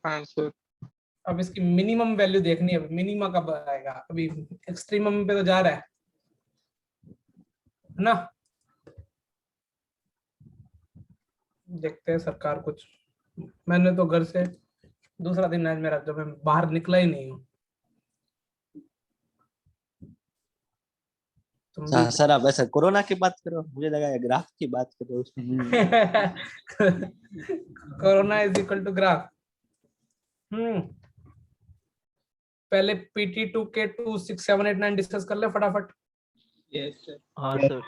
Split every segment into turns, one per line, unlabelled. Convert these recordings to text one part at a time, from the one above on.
हाँ सर।
अब इसकी मिनिमम वैल्यू देखनी है, मिनिमा कब आएगा, अभी एक्सट्रीमम पे तो जा रहा है ना। देखते हैं सरकार कुछ, मैंने तो घर से दूसरा दिन आज मेरा, जब मैं बाहर निकला ही नहीं हूँ। तुम भी
सर आप ऐसा कोरोना की बात करो, मुझे लगा ग्राफ की बात करो उसमें।
Corona is equal to graph. पहले PT2 के 2 6 7 8 9 डिस्कस कर ले फटाफट।
Yes sir.
हाँ सर।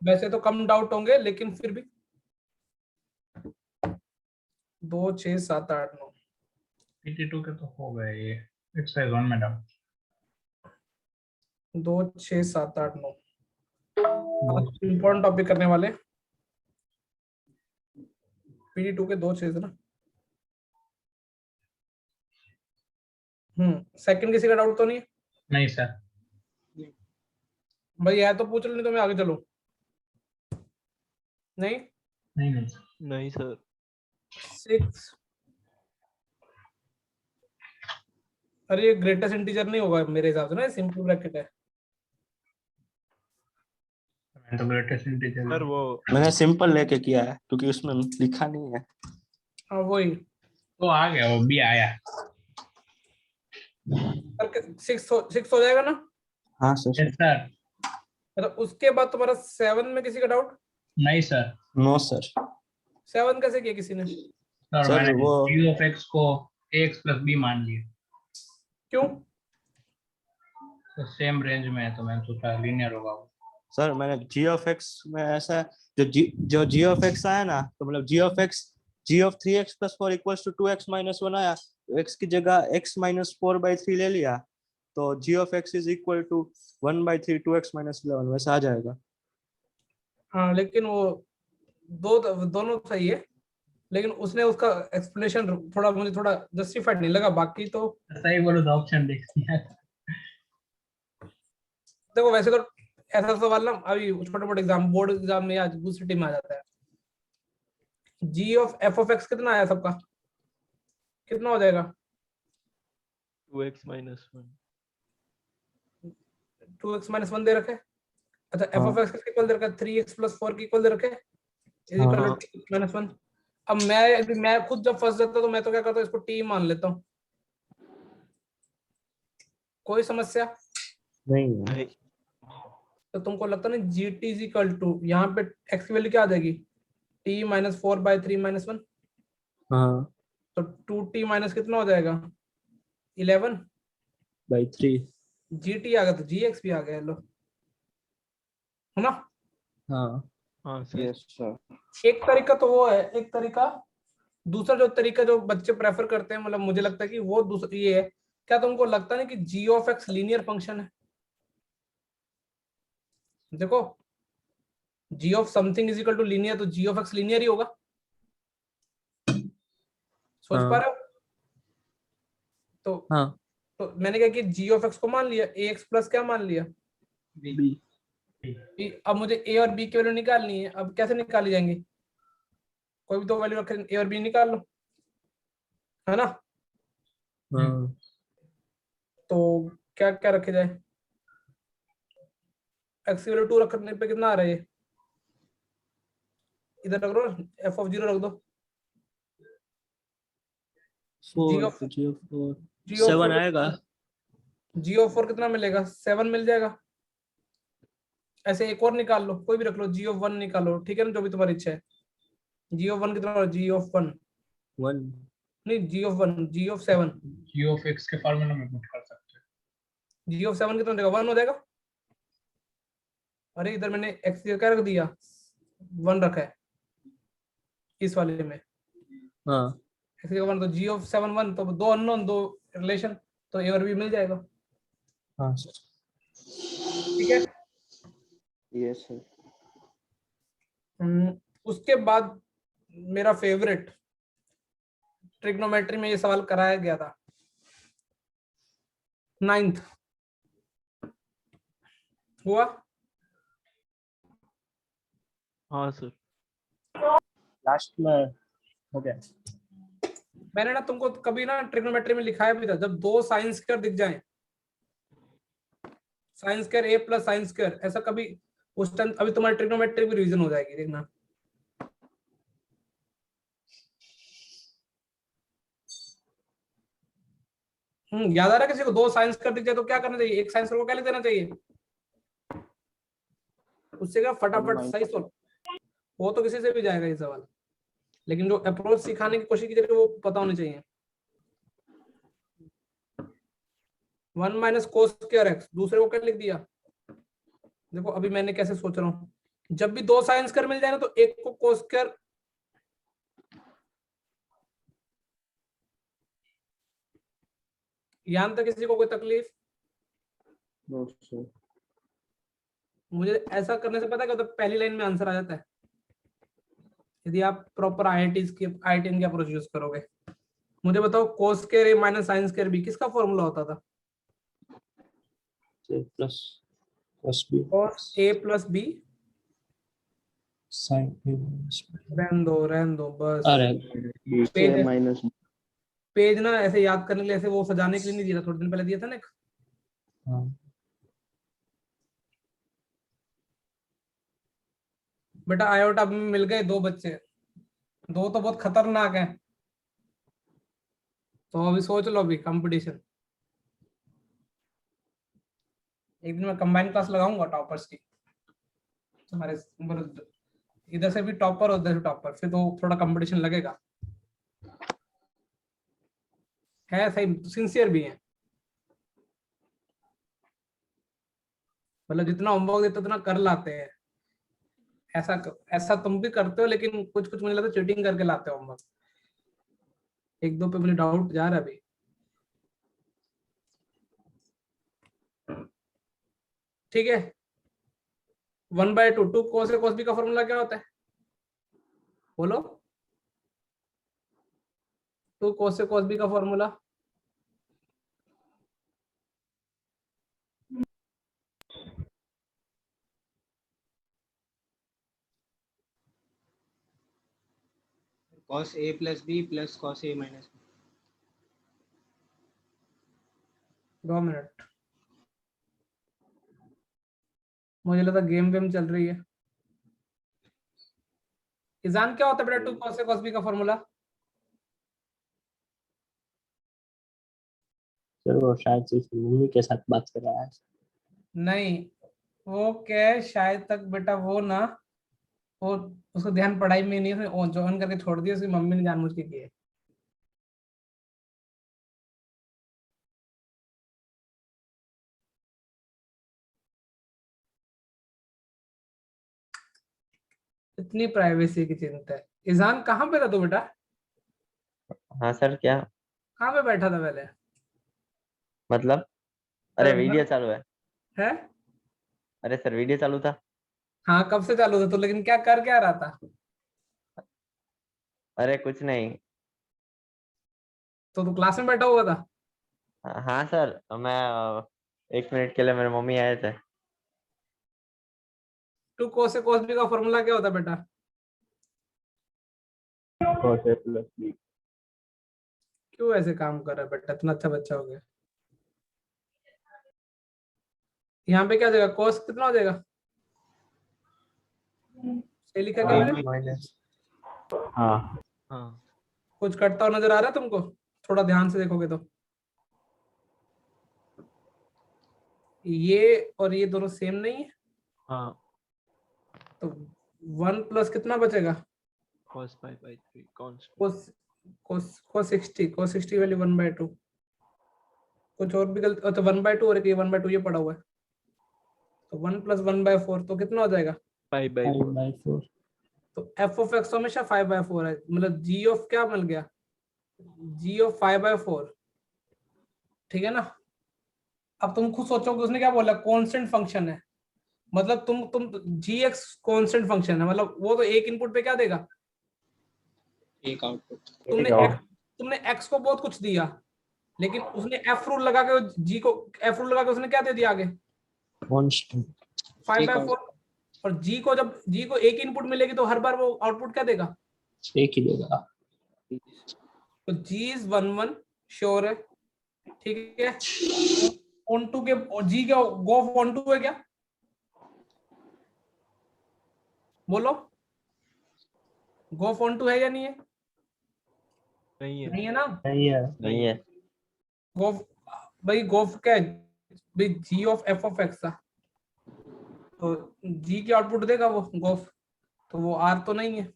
वैसे तो कम डाउट होंगे लेकिन फिर भी 2 6 7 8 9
PT2 के तो हो गए ये एक्सरसाइज 1 में डाउन।
2 6 7 8 9 इंपॉर्टेंट टॉपिक करने वाले। PT2 के 2 6 ना। सेकंड किसी का डाउट तो नहीं?
नहीं सर।
भाई है तो पूछ लो, नहीं तो मैं आगे चलूं। नहीं
नहीं नहीं
नहीं सर।
6, अरे ये ग्रेटेस्ट इंटीजर नहीं होगा मेरे हिसाब से ना, सिंपल ब्रैकेट है।
मैं तो ग्रेटेस्ट इंटीजर
सर वो
मैंने सिंपल लेके किया है क्योंकि उसमें लिखा नहीं है।
हाँ वही
तो आ गया, वो भी आया।
6 हो जाएगा ना।
हाँ सर।
Yes sir.
तो उसके बाद तुम्हारा 7 में किसी का डाउट?
नहीं सर।
No sir.
7 कैसे किया किसी ने?
सर
सर,
मैंने
वो
g of x को ax plus b मान लिया।
क्यों?
तो सेम रेंज में है तो मैंने सोचा लीनियर होगा वो।
सर मैंने g of x में ऐसा जो g of x आया ना, तो मतलब g of x g of 3x plus 4 equals to 2x minus 1 आया, तो x की जगह x minus 4/3 ले लिया, तो g of x is equal to 1/3 2x minus 11 वैसा आ जाएगा।
हाँ लेकिन वो दोनों सही है, लेकिन उसने उसका एक्सप्लेनेशन थोड़ा मुझे थोड़ा जस्टिफाइड नहीं लगा, बाकी तो
सही बोलो तो ऑप्शन देख लिया।
देखो वैसे तो ऐसा सवाल ना अभी छोटे मोटे एग्जाम, बोर्ड एग्जाम में आज दूसरी टीम आ जाता है। g of f of x कितना आया सबका, कितना हो जाएगा?
2x minus 1।
2x minus 1 दे रखे। अच्छा f
हाँ।
of x किसके इक्वल दे रखा है? 3x plus 4 के इक्वल दे रखे इज
हाँ।
Equal to 2x minus 1। अब मैं खुद जब फंस जाता तो मैं तो क्या करता हूँ, इसको t मान लेता हूँ। कोई समस्या
नहीं है।
तो तुमको लगता नहीं gt इज इक्वल टू यहाँ पे x की वैल्यू क्या आ जाएगी? t minus 4/3 minus 1।
हाँ
तो 2t माइनस कितना हो जाएगा? 11/3। gt आ गया तो gx भी आ गया। लो है ना।
हाँ।
हाँ सर।
Yes sir.
एक तरीका तो वो है, एक तरीका दूसरा जो तरीका जो बच्चे प्रेफर करते हैं, मतलब मुझे लगता है कि वो दूसरा ये है। क्या तुमको लगता नहीं कि g of x linear function है? देखो g of something is equal to linear, तो g of x लीनियर ही होगा। सोच पा
हाँ।
रहे हो? तो
हाँ।
तो मैंने क्या कि g of x को मान लिया, ax प्लस क्या मान लिया?
बी।
अब मुझे a और b की वैल्यू निकालनी है। अब कैसे निकाली जाएंगी? कोई भी दो वैल्यू रखे, a और b निकाल लो, है ना।
हाँ।
तो क्या क्या रखे जाए? x की वैल्यू 2 रखने पे कितना आ रहा है? ये इधर रख दो, f of 0 रख दो। g of
7 आएगा।
g of 4 कितना मिलेगा? 7 मिल जाएगा। ऐसे एक और निकाल लो, कोई भी रख लो, g of 1 निकालो, ठीक है ना, जो भी तुम्हारी इच्छा है। g of 1 कितना होगा? g of 1 नहीं, g of 1 g of 7
g of x के फार्मूला में पुट कर सकते हैं।
g of 7 कितना हो जाएगा? 1 हो जाएगा। अरे इधर मैंने x की क्या रख दिया? 1 रखा है इस वाले में।
हाँ।
x की 1 तो g of 7 1, तो दो अननोन दो रिलेशन, तो a और b मिल जाएगा।
हाँ सर।
ठीक है।
Yes sir.
उसके बाद मेरा फेवरेट, ट्रिग्नोमेट्री में ये सवाल कराया गया था 9th हुआ।
हाँ सर।
लास्ट में हो गया।
मैंने ना तुमको कभी ना ट्रिग्नोमेट्री में लिखाया भी था, जब दो साइन स्क्वायर दिख जाए, साइन स्क्वायर ए प्लस साइन स्क्वायर, ऐसा कभी उस टाइम अभी तुम्हारी ट्रिग्नोमेट्री भी रिवीजन हो जाएगी, देखना। याद आ रहा है किसी को? दो साइन स्क्वायर दिख जाए तो क्या करना चाहिए? एक साइन स्क्वायर को क्या लिख देना चाहिए? उससे क्या फटाफट सही सोल्व वो तो किसी से भी जाएगा ये सवाल, लेकिन जो अप्रोच सिखाने की कोशिश की जा रही है वो पता होनी चाहिए। 1 माइनस कोस स्क्वायर एक्स, दूसरे को क्या लिख दिया? देखो अभी मैंने कैसे सोच रहा हूँ, जब भी दो साइन स्क्वायर मिल जाए ना तो एक को कोस स्क्वायर, यहां तक किसी को कोई तकलीफ?
No sir.
मुझे ऐसा करने से पता है क्या होता है? पहली लाइन में आंसर आ जाता है यदि आप प्रॉपर आईआईटी की अप्रोच यूज करोगे। मुझे बताओ cos square A minus sine square B किसका फॉर्मूला होता था?
Plus cos b
cos A plus B.
sin a minus b।
रहन दो बस।
अरे
पेज
माइनस
पेज ना ऐसे याद करने के लिए, ऐसे वो सजाने के लिए नहीं दिया था, थोड़े दिन पहले दिया था ना एक।
हाँ
बेटा आयोटा में मिल गए दो बच्चे, दो तो बहुत खतरनाक है, तो अभी सोच लो अभी कंपटीशन। एक दिन मैं कंबाइन क्लास लगाऊंगा टॉपर्स की, तुम्हारे इधर से भी टॉपर और उधर से टॉपर, फिर तो थोड़ा कंपटीशन लगेगा। है सही, सिंसियर भी है, मतलब जितना होमवर्क देते उतना कर लाते हैं। ऐसा तुम भी करते हो, लेकिन कुछ कुछ मुझे लगता है चीटिंग करके लाते हो होमवर्क। एक दो पे मुझे डाउट जा रहा है अभी। ठीक है, 1/2 2 cos a cos b का फॉर्मूला क्या होता है? बोलो, 2 cos a cos b का formula.
cos a plus b plus cos a minus b।
2 minute, मुझे लगा गेम वेम चल रही है। इजान क्या होता है बेटा 2 cos a cos b का फॉर्मूला?
चलो शायद से इसकी मम्मी के साथ बात कर रहा है।
नहीं, वो क्या है शायद तक बेटा, वो ना वो उसको ध्यान पढ़ाई में नहीं है, उसने ज्वाइन करके छोड़ दिया, उसकी मम्मी ने जानबूझ के किया है। इतनी प्राइवेसी की चिंता है। इजान कहाँ पे था तू बेटा?
हाँ सर, क्या
कहाँ पे बैठा था पहले?
मतलब? अरे
सर,
वीडियो चालू है।
है?
अरे सर वीडियो चालू था।
हाँ कब से चालू था तो, लेकिन क्या कर क्या रहा था?
अरे कुछ नहीं।
तो तू क्लास में बैठा हुआ था?
हाँ सर, मैं 1 मिनट के लिए, मेरे मम्मी आए थे।
2 cos a cos b का फॉर्मूला क्या होता है बेटा?
cos a plus b।
क्यों ऐसे काम कर रहा है बेटा, इतना अच्छा बच्चा हो गया। यहाँ पे क्या हो जाएगा? cos कितना हो जाएगा? सही लिखा क्या मैंने?
माइनस।
हाँ
हाँ
कुछ कटता हुआ नजर आ रहा है तुमको? थोड़ा ध्यान से देखोगे तो ये और ये दोनों सेम नहीं है,
हाँ।
तो 1 प्लस कितना बचेगा?
cos pi by 3 constant।
cos 60 value 1/2। कुछ और भी गलत, तो 1/2 और ये 1/2 ये पड़ा हुआ है, तो 1 प्लस 1/4 तो कितना हो जाएगा?
pi by 4।
5/4।
तो f ऑफ x हमेशा 5/4 है, मतलब g ऑफ क्या मिल गया? g of 5/4। ठीक है ना? अब तुम खुद सोचोगे उसने क्या बोला, कांस्टेंट फंक्शन है, मतलब तुम gx कांस्टेंट फंक्शन है, मतलब वो तो एक इनपुट पे क्या देगा?
एक आउटपुट।
तुमने x को बहुत कुछ दिया, लेकिन उसने f रूल लगा के g को f रूल लगा के उसने क्या दे दिया आगे?
कांस्टेंट
5/4। और g को जब g को एक इनपुट मिलेगी तो हर बार वो आउटपुट क्या देगा?
एक ही देगा।
तो जी इज 1 1 श्योर है, ठीक है। ऑन टू के जी क्या गो ऑन टू है क्या, बोलो गो ऑन टू है या नहीं है?
नहीं है।
नहीं है ना।
नहीं है।
गोफ भाई गोफ क्या है भाई, जी ऑफ एफ ऑफ एक्स था, तो जी की आउटपुट देगा वो गोफ, तो वो आर तो नहीं है।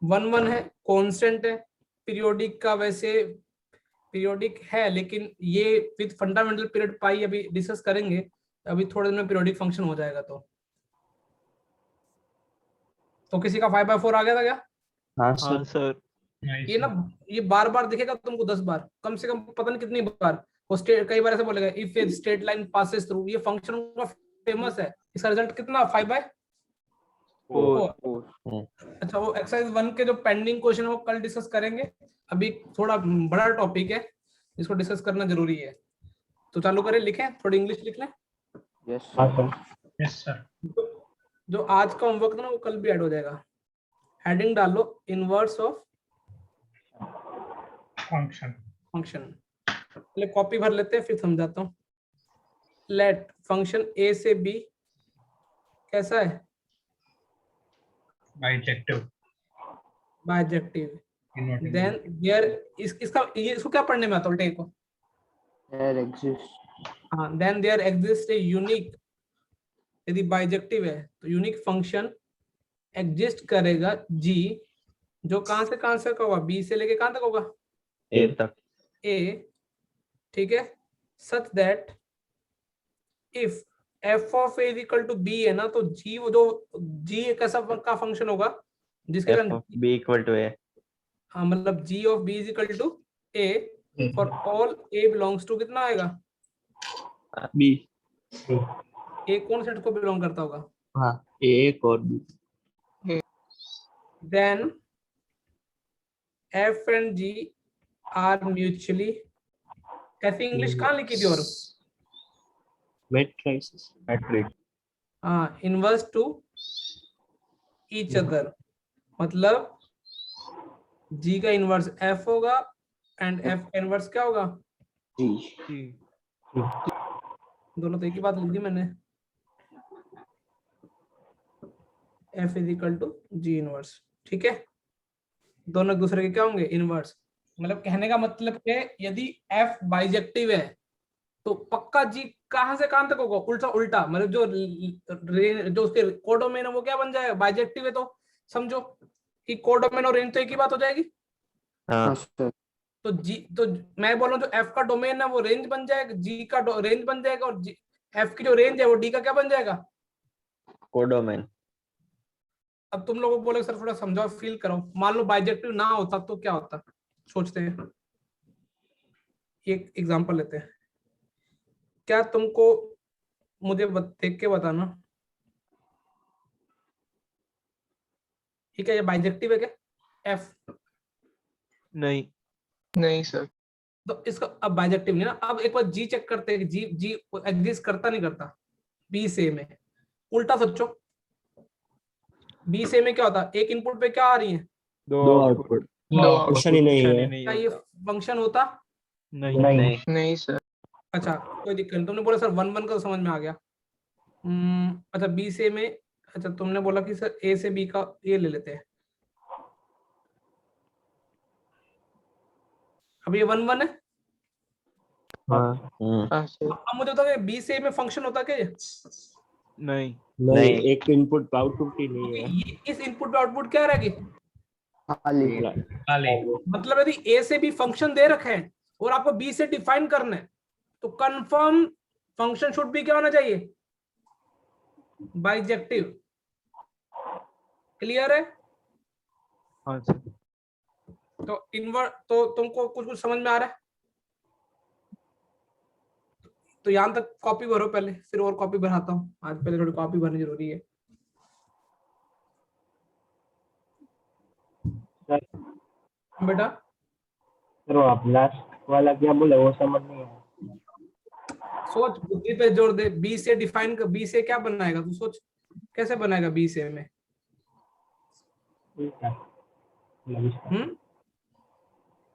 1 1 है, कांस्टेंट है, पीरियोडिक का वैसे पीरियोडिक है, लेकिन ये विद फंडामेंटल पीरियड पाई अभी डिस्कस करेंगे, अभी थोड़े दिन में पीरियोडिक फंक्शन हो जाएगा। तो किसी का 5/4 आ गया था क्या?
हाँ
हाँ
सर।
सर।
ये ना ये बार बार दिखेगा तुमको 10 बार कम से कम, पता नहीं कितनी बार वो स्टेट, कई बार ऐसे बोलेगा if a straight line passes through, ये फंक्शन का फेमस है। इसका रिजल्ट कितना 5/4।
4
अच्छा, वो एक्सरसाइज 1 के जो पेंडिंग क्वेश्चन है वो कल डिस्कस करेंगे, अभी थोड़ा बड़ा टॉपिक है इसको डिस्कस करना जरूरी है। तो चालू करें, लिखें, थोड़ी इंग्लिश लिख लें।
Yes sir.
जो आज का होमवर्क ना वो कल भी ऐड हो जाएगा। हेडिंग डालो इनवर्स ऑफ
फंक्शन।
फंक्शन। पहले कॉपी भर लेते हैं फिर समझाता हूँ। लेट फंक्शन ए से बी कैसा है,
bijective.
Bijective.
Denoting
then there इसका ये इसको क्या पढ़ने में आता है उल्टे को? हाँ, then there exist a unique, यदि बाइजेक्टिव है तो यूनिक फंक्शन एग्जिस्ट करेगा जी, जो कहां से का होगा, बी से लेके कहां तक होगा,
ए तक।
ए, ठीक है। Such that if F of A is equal to B है ना, तो जी वो जो जी एक ऐसा का फंक्शन होगा जिसके
एफ
कारण
of B equal to A.
हाँ, मतलब G of B is equal to A for all A belongs to कितना आएगा,
बी।
ए कौन सेट को बिलोंग करता होगा,
हाँ, एक और B.
Then F and G are mutually, ऐसी इंग्लिश कहाँ लिखी थी? और
मैट्रिक्स।
हाँ, इनवर्स टू ईच अदर, मतलब जी का इनवर्स एफ होगा एंड एफ इनवर्स क्या होगा,
जी।
दोनों तो एक ही बात लिख दी मैंने। F is equal to G inverse, ठीक है। दोनों एक दूसरे के क्या होंगे, इनवर्स। मतलब कहने का मतलब है यदि एफ बाइजेक्टिव है तो पक्का जी कहां से कहां तक होगा, उल्टा उल्टा, मतलब जो उसके कोडोमेन है वो क्या बन जाएगा, बाइजेक्टिव है तो समझो कि कोडोमेन और रेंज तो एक ही बात हो जाएगी।
हाँ
तो जी तो मैं बोल रहा हूँ जो एफ का डोमेन है वो रेंज बन जाएगा, जी का रेंज बन जाएगा, और एफ की जो रेंज है वो डी का क्या बन जाएगा,
कोडोमेन।
अब तुम लोगों को बोले सर थोड़ा समझाओ, फील करो, मान लो बाइजेक्टिव ना होता तो क्या होता, सोचते हैं। एक एग्जांपल लेते हैं, क्या तुमको मुझे देख के बताना, ठीक है, ये बाइजेक्टिव है क्या एफ?
नहीं
सर।
तो इसका अब बाइजेक्टिव नहीं ना, अब एक बार जी चेक करते हैं कि जी जी एग्जिस्ट करता नहीं करता बी से में। उल्टा सोचो, बी से में क्या होता, एक इनपुट पे क्या आ रही है,
दो आउटपुट। फंक्शन ही नहीं है।
क्या ये फंक्शन होता?
नहीं सर।
अच्छा, कोई दिक्कत नहीं, तुमने बोला सर 1 1 का तो समझ में आ गया। अच्छा, बी से में, अच्छा तुमने बोला कि सर ए से बी का ये ले लेते हैं, अब ये 1 1 है।
हाँ।
हाँ सर।
अब मुझे बताओ बी से में फंक्शन होता क्या ये?
नहीं, एक इनपुट आउटपुट ही नहीं है।
ये इस इनपुट पे आउटपुट क्या रहेगी,
खाली।
मतलब यदि ए से बी फंक्शन दे रखे हैं और आपको बी से डिफाइन करना है तो कंफर्म फंक्शन शुड भी क्या होना चाहिए, बाइजेक्टिव। क्लियर है?
हाँ सर।
तो इनवर्ट तो तुमको कुछ कुछ समझ में आ रहा है? तो यहां तक कॉपी भरो पहले, फिर और कॉपी भराता हूँ, आज पहले थोड़ी कॉपी भरनी जरूरी है। बेटा
सर आप लास्ट वाला क्या बोले वो समझ नहीं आया।
सोच, बुद्धि पे जोर दे, बी से डिफाइन कर, बी से क्या बनाएगा तू, सोच कैसे बनाएगा बी से में।
ठीक है। मतलब इसका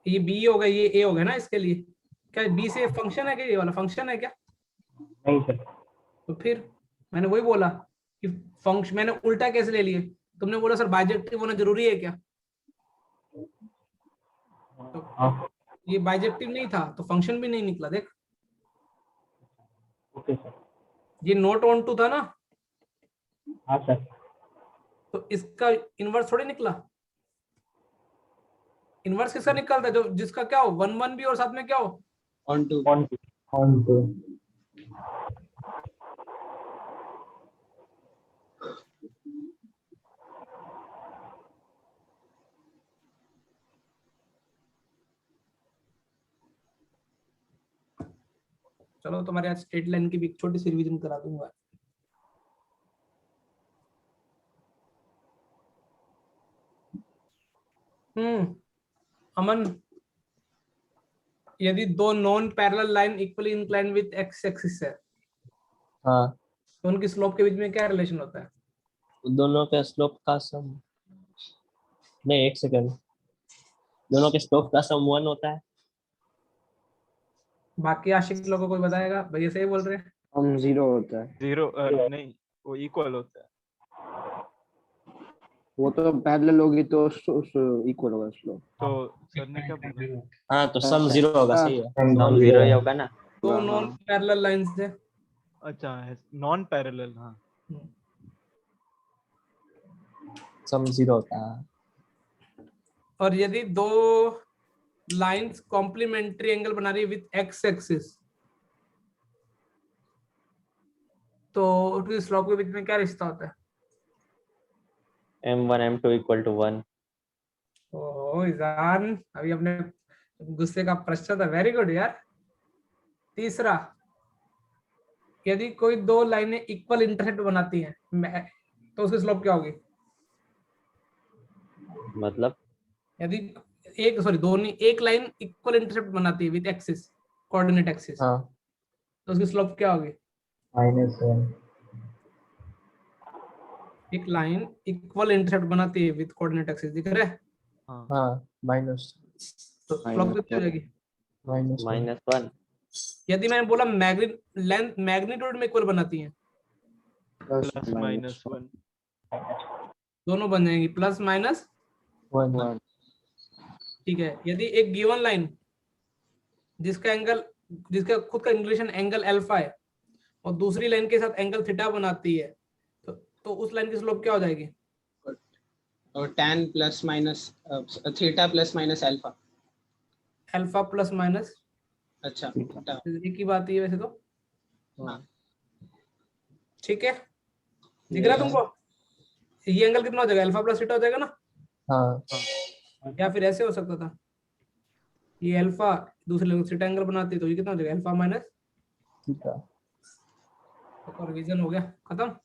ये बी हो गया, ये ए हो गया ना इसके लिए। क्या बी से फंक्शन है क्या, ये वाला फंक्शन है क्या?
नहीं सर।
तो फिर मैंने वही बोला कि फंक्शन, मैंने उल्टा कैसे ले लिए? तुमने बोला सर बाइजेक्टिव होना जरूरी है क्या? तो
हाँ
ये बाइजेक्टिव नहीं था तो फंक्शन भी नहीं निकला। देख,
ओके सर।
ये नोट ऑन टू था ना,
हाँ सर।
तो इसका इनवर्स थोड़ी निकला। इनवर्स किसका निकलता है? जो जिसका क्या हो 1 1 भी और साथ में क्या हो
ऑन टू।
On to.
चलो तुम्हारे आज स्ट्रेट लाइन की भी एक छोटी सी रिवीजन करा दूंगा। अमन, यदि दो non parallel line equally incline with x axis है
हाँ,
तो उनकी स्लोप के बीच में क्या रिलेशन होता है?
दोनों के स्लोप का सम, नहीं एक सेकंड, दोनों के स्लोप का सम 1 होता है।
बाकी आशिक लोगों को कोई बताएगा? भैया सही बोल रहे हैं।
हम 0 होता है।
0 नहीं, वो इक्वल होता है।
वो तो पैरेलल होगी तो इक्वल होगा स्लोप।
तो सर ने क्या बोला?
हाँ, तो सम 0 होगा, सही है।
सम 0 ही होगा ना।
दो नॉन पैरेलल लाइंस है।
अच्छा, नॉन पैरेलल। हाँ,
सम 0 होता है।
और यदि दो लाइंस कॉम्प्लीमेंट्री एंगल बना रही है विद एक्स एक्सिस तो उसकी स्लोप के बीच में क्या रिश्ता होता है?
m1 m2 equal to 1।
ओह ईजान, अभी अपने गुस्से का प्रश्न था। वेरी गुड यार। तीसरा, यदि कोई दो लाइनें इक्वल इंटरसेक्ट बनाती हैं तो उसकी स्लोप क्या होगी?
मतलब
यदि एक लाइन इक्वल इंटरसेप्ट बनाती है विद एक्सिस, कोऑर्डिनेट एक्सिस,
हाँ,
तो उसकी स्लोप क्या होगी?
-1।
एक लाइन इक्वल इंटरसेप्ट बनाती है विद कोऑर्डिनेट एक्सिस, दिख रहा है?
हाँ, माइनस
तो स्लोप कितनी हो जाएगी?
-1।
-1।
यदि मैंने बोला मैग्नीट्यूड में इक्वल बनाती हैं,
प्लस -1।
दोनों बन जाएंगी प्लस माइनस
1।
ठीक है। यदि एक गिवन लाइन जिसका खुद का इंक्लिनेशन एंगल अल्फा है और दूसरी लाइन के साथ एंगल थीटा बनाती है तो उस लाइन की स्लोप क्या हो जाएगी?
और tan plus minus theta plus minus alpha.
Alpha plus minus,
अच्छा थीटा।
एक ही बात है वैसे तो।
हाँ।
ठीक है, दिख रहा है तुमको? ये एंगल कितना हो जाएगा? अल्फा प्लस थीटा हो जाएगा ना?
हाँ,
या फिर ऐसे हो सकता था, ये अल्फा दूसरे लोग थीटा एंगल बनाती है तो ये कितना हो जाएगा? अल्फा माइनस
ठीक है।
और रिवीजन हो गया, खत्म।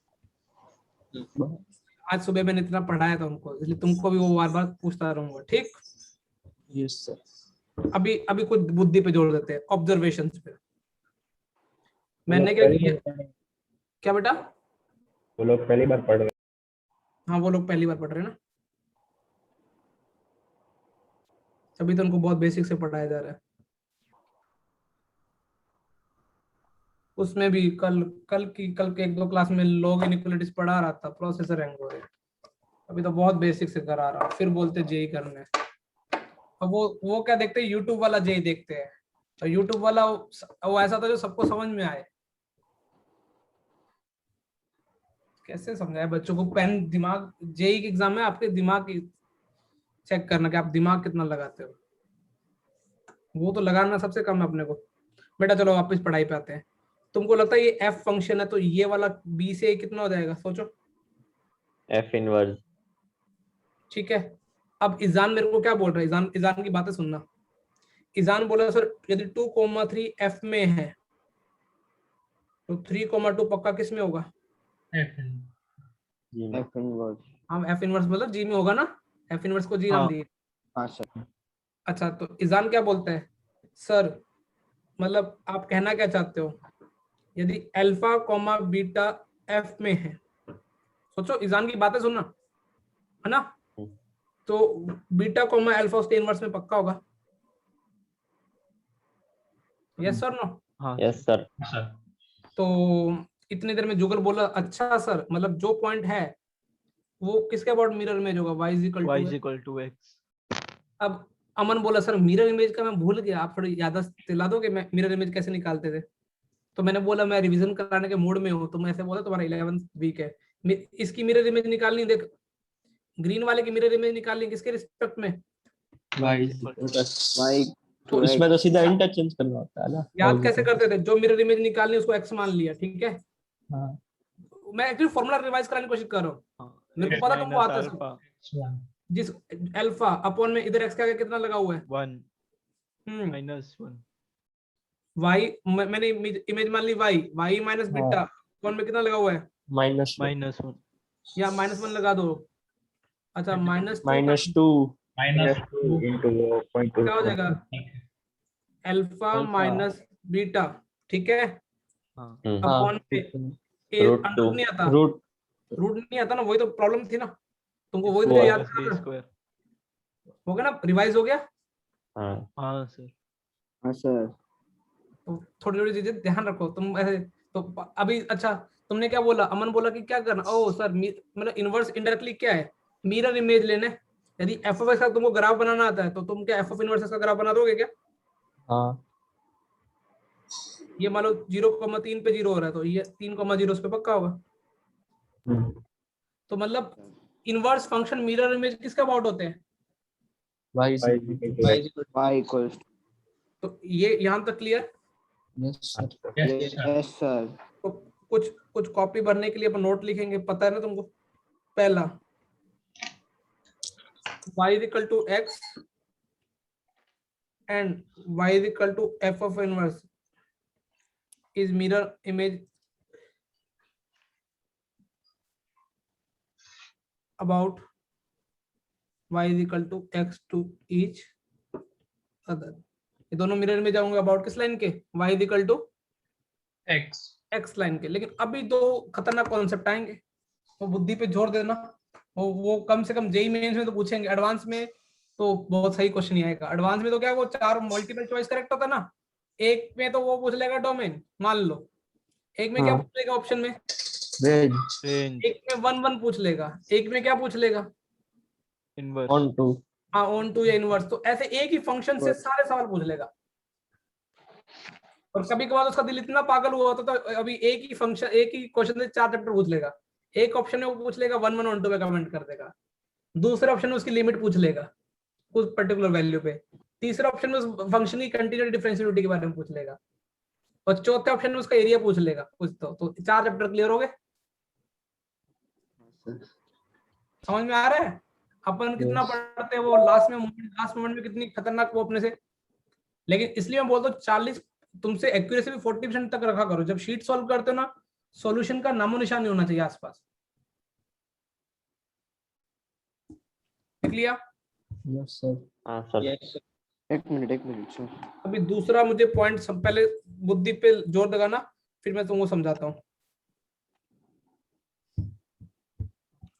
आज सुबह मैंने इतना पढ़ाया था उनको, इसलिए तुमको भी वो बार बार पूछता रहूंगा। ठीक,
यस सर।
अभी कुछ बुद्धि पे जोड़ देते हैं, ऑब्जर्वेशंस पे। मैंने क्या किया? क्या बेटा?
वो लोग पहली बार पढ़ रहे।
हाँ, वो लोग पहली बार पढ़ रहे हैं ना, तभी तो उनको बहुत बेसिक से पढ़ाया जा रहा है। उसमें भी कल के 1-2 क्लास में लॉग इनइक्वालिटीज पढ़ा रहा था, प्रोसेसर हैंग। अभी तो बहुत बेसिक से करा रहा, फिर बोलते जेई करने। अब वो क्या देखते हैं? यूट्यूब वाला जेई देखते हैं। तो यूट्यूब वाला वो ऐसा था जो सबको समझ में आए। कैसे समझाए बच्चों को? पेन दिमाग, जेई के एग्जाम में आपके दिमाग की चेक करना कि आप दिमाग कितना लगाते हो। वो तो लगाना सबसे कम है अपने को। बेटा चलो वापस पढ़ाई पे आते हैं। तुमको लगता है ये एफ फंक्शन है तो ये वाला बी से कितना हो जाएगा? सोचो।
f inverse.
ठीक है, अब इजान मेरे को क्या बोल रहा है? इजान की बातें सुनना। इजान बोला सर यदि 2,3 एफ में है तो 3,2 पक्का किस में होगा?
F inverse.
हम एफ इनवर्स मतलब जी में होगा ना? एफ इनवर्स को जी नाम
हाँ।
दिए।
हाँ सर।
अच्छा, तो इजान क्या बोलता है? सर मतलब आप कहना क्या चाहते हो? यदि अल्फा कॉमा बीटा एफ में है, सोचो इजान की बातें सुनना, है ना? तो बीटा कॉमा अल्फा उसके इनवर्स में पक्का होगा। Yes sir no?
हाँ
यस सर।
सर
तो इतनी देर में जुगल बोला अच्छा सर, मतलब जो पॉइंट है वो किसके अबाउट मिरर इमेज होगा? y is
y
equal
is equal to x।
अब अमन बोला सर मिरर इमेज का मैं भूल गया, आप थोड़ी याद दिला दोगे मैं मिरर इमेज कैसे निकालते थे? तो मैंने बोला मैं रिवीजन कराने के मूड में हूँ, तो मैं ऐसे बोला तुम्हारा 11th वीक है, इसकी मिरर इमेज निकालनी, देख ग्रीन वाले की मिरर इमेज निकालनी किसके रिस्पेक्ट में?
y
y
तो
to
इसमें
x
तो सीधा इंटरचेंज करना होता है ना।
याद कैसे करते थे? जो मिरर इमेज निकालनी उसको x मान लिया, ठीक है?
हाँ
मैं एक्चुअली फॉर्मूला रिवाइज कराने की कोशिश कर रहा हूँ,
हाँ,
मेरे
x
को पता तुमको
minus
आता है सब।
alpha
जिस अल्फा अपॉन में इधर x का आगे कितना लगा हुआ है?
1 minus 1।
y मैंने इमेज मान ली y माइनस बीटा अपॉन में कितना लगा हुआ है?
-1
-1
या -1 लगा दो। अच्छा -2
-2
-2
into 0.2
क्या हो जाएगा? अल्फा माइनस बीटा, ठीक है?
हाँ
अपॉन में
रूट
अंडर
2
नहीं आता,
रूट
रूट नहीं आता ना, वही तो प्रॉब्लम थी ना, तुमको वही तो
वो
याद
plus b
करना
square।
हो गया ना, रिवाइज हो गया?
हाँ
हाँ सर।
हाँ सर।
तो थोड़ी थोड़ी चीजें ध्यान रखो तुम ऐसे। तो अभी अच्छा तुमने क्या बोला? अमन बोला कि क्या करना? ओह सर मतलब इनवर्स इनडायरेक्टली क्या है? मिरर इमेज लेने। यदि एफ ऑफ एक्स का तुमको ग्राफ बनाना आता है तो तुम क्या एफ ऑफ इनवर्स एक्स का ग्राफ बना दोगे क्या?
हाँ
ये मान लो 0,3 पे 0 हो रहा है, तो ये 3,0 पे पक्का होगा। तो मतलब इनवर्स फंक्शन मिरर इमेज किसका अबाउट होते हैं?
y
y
y equals
तो ये यहाँ तक clear?
yes sir
yes sir
yes sir।
तो कुछ कुछ कॉपी भरने के लिए अपन नोट लिखेंगे, पता है ना तुमको? पहला y is equal to x and y is equal to f of inverse is mirror image about y is equal to x to each other। ये दोनों मिरर में जाऊंगा अबाउट किस लाइन के? y is equal to x line के। लेकिन अभी दो खतरनाक कॉन्सेप्ट आएंगे, वो बुद्धि पे जोर देना, वो कम से कम जेई मेंस में तो पूछेंगे, एडवांस में तो बहुत सही क्वेश्चन नहीं आएगा। एडवांस में तो क्या वो 4 मल्टीपल चॉइस करेक्ट होता है ना, एक में तो वो पूछ लेगा डोमेन मान लो, एक में क्या
हाँ।
पूछ लेगा ऑप्शन में?
range
रेंज
एक में 1 1 पूछ लेगा, एक में क्या पूछ लेगा?
इनवर्स।
on to
हाँ ऑन टू या इनवर्स। तो ऐसे एक ही फंक्शन से सारे सवाल पूछ लेगा। और कभी कभार उसका दिल इतना पागल हुआ होता तो अभी एक ही फंक्शन एक ही क्वेश्चन से 4 चैप्टर पूछ लेगा। एक ऑप्शन में वो पूछ लेगा 1 1 1 2 पे कमेंट कर देगा, दूसरे ऑप्शन में उसकी लिमिट पूछ लेगा उस पर्टिकुलर वैल्यू पे, तीसरे ऑप्शन में उस फंक्शन की कंटीन्यूटी डिफरेंशिएबिलिटी के बारे में पूछ लेगा, और चौथे ऑप्शन में उसका एरिया पूछ लेगा कुछ। तो 4 चैप्टर क्लियर हो गए? समझ में आ रहा है अपन कितना पढ़ते हैं? वो लास्ट मोमेंट में कितनी खतरनाक वो अपने से। लेकिन इसलिए मैं बोलता हूँ 40 तुमसे एक्यूरेसी भी 40% तक रखा करो। जब शीट सॉल्व करते हो ना, सॉल्यूशन का नामो निशान नहीं होना चाहिए आसपास। क्लियर?
yes sir
हाँ सर।
yes sir
एक मिनट सर।
अभी दूसरा मुझे पॉइंट पहले बुद्धि पे जोर लगाना, फिर मैं तुमको समझाता हूँ।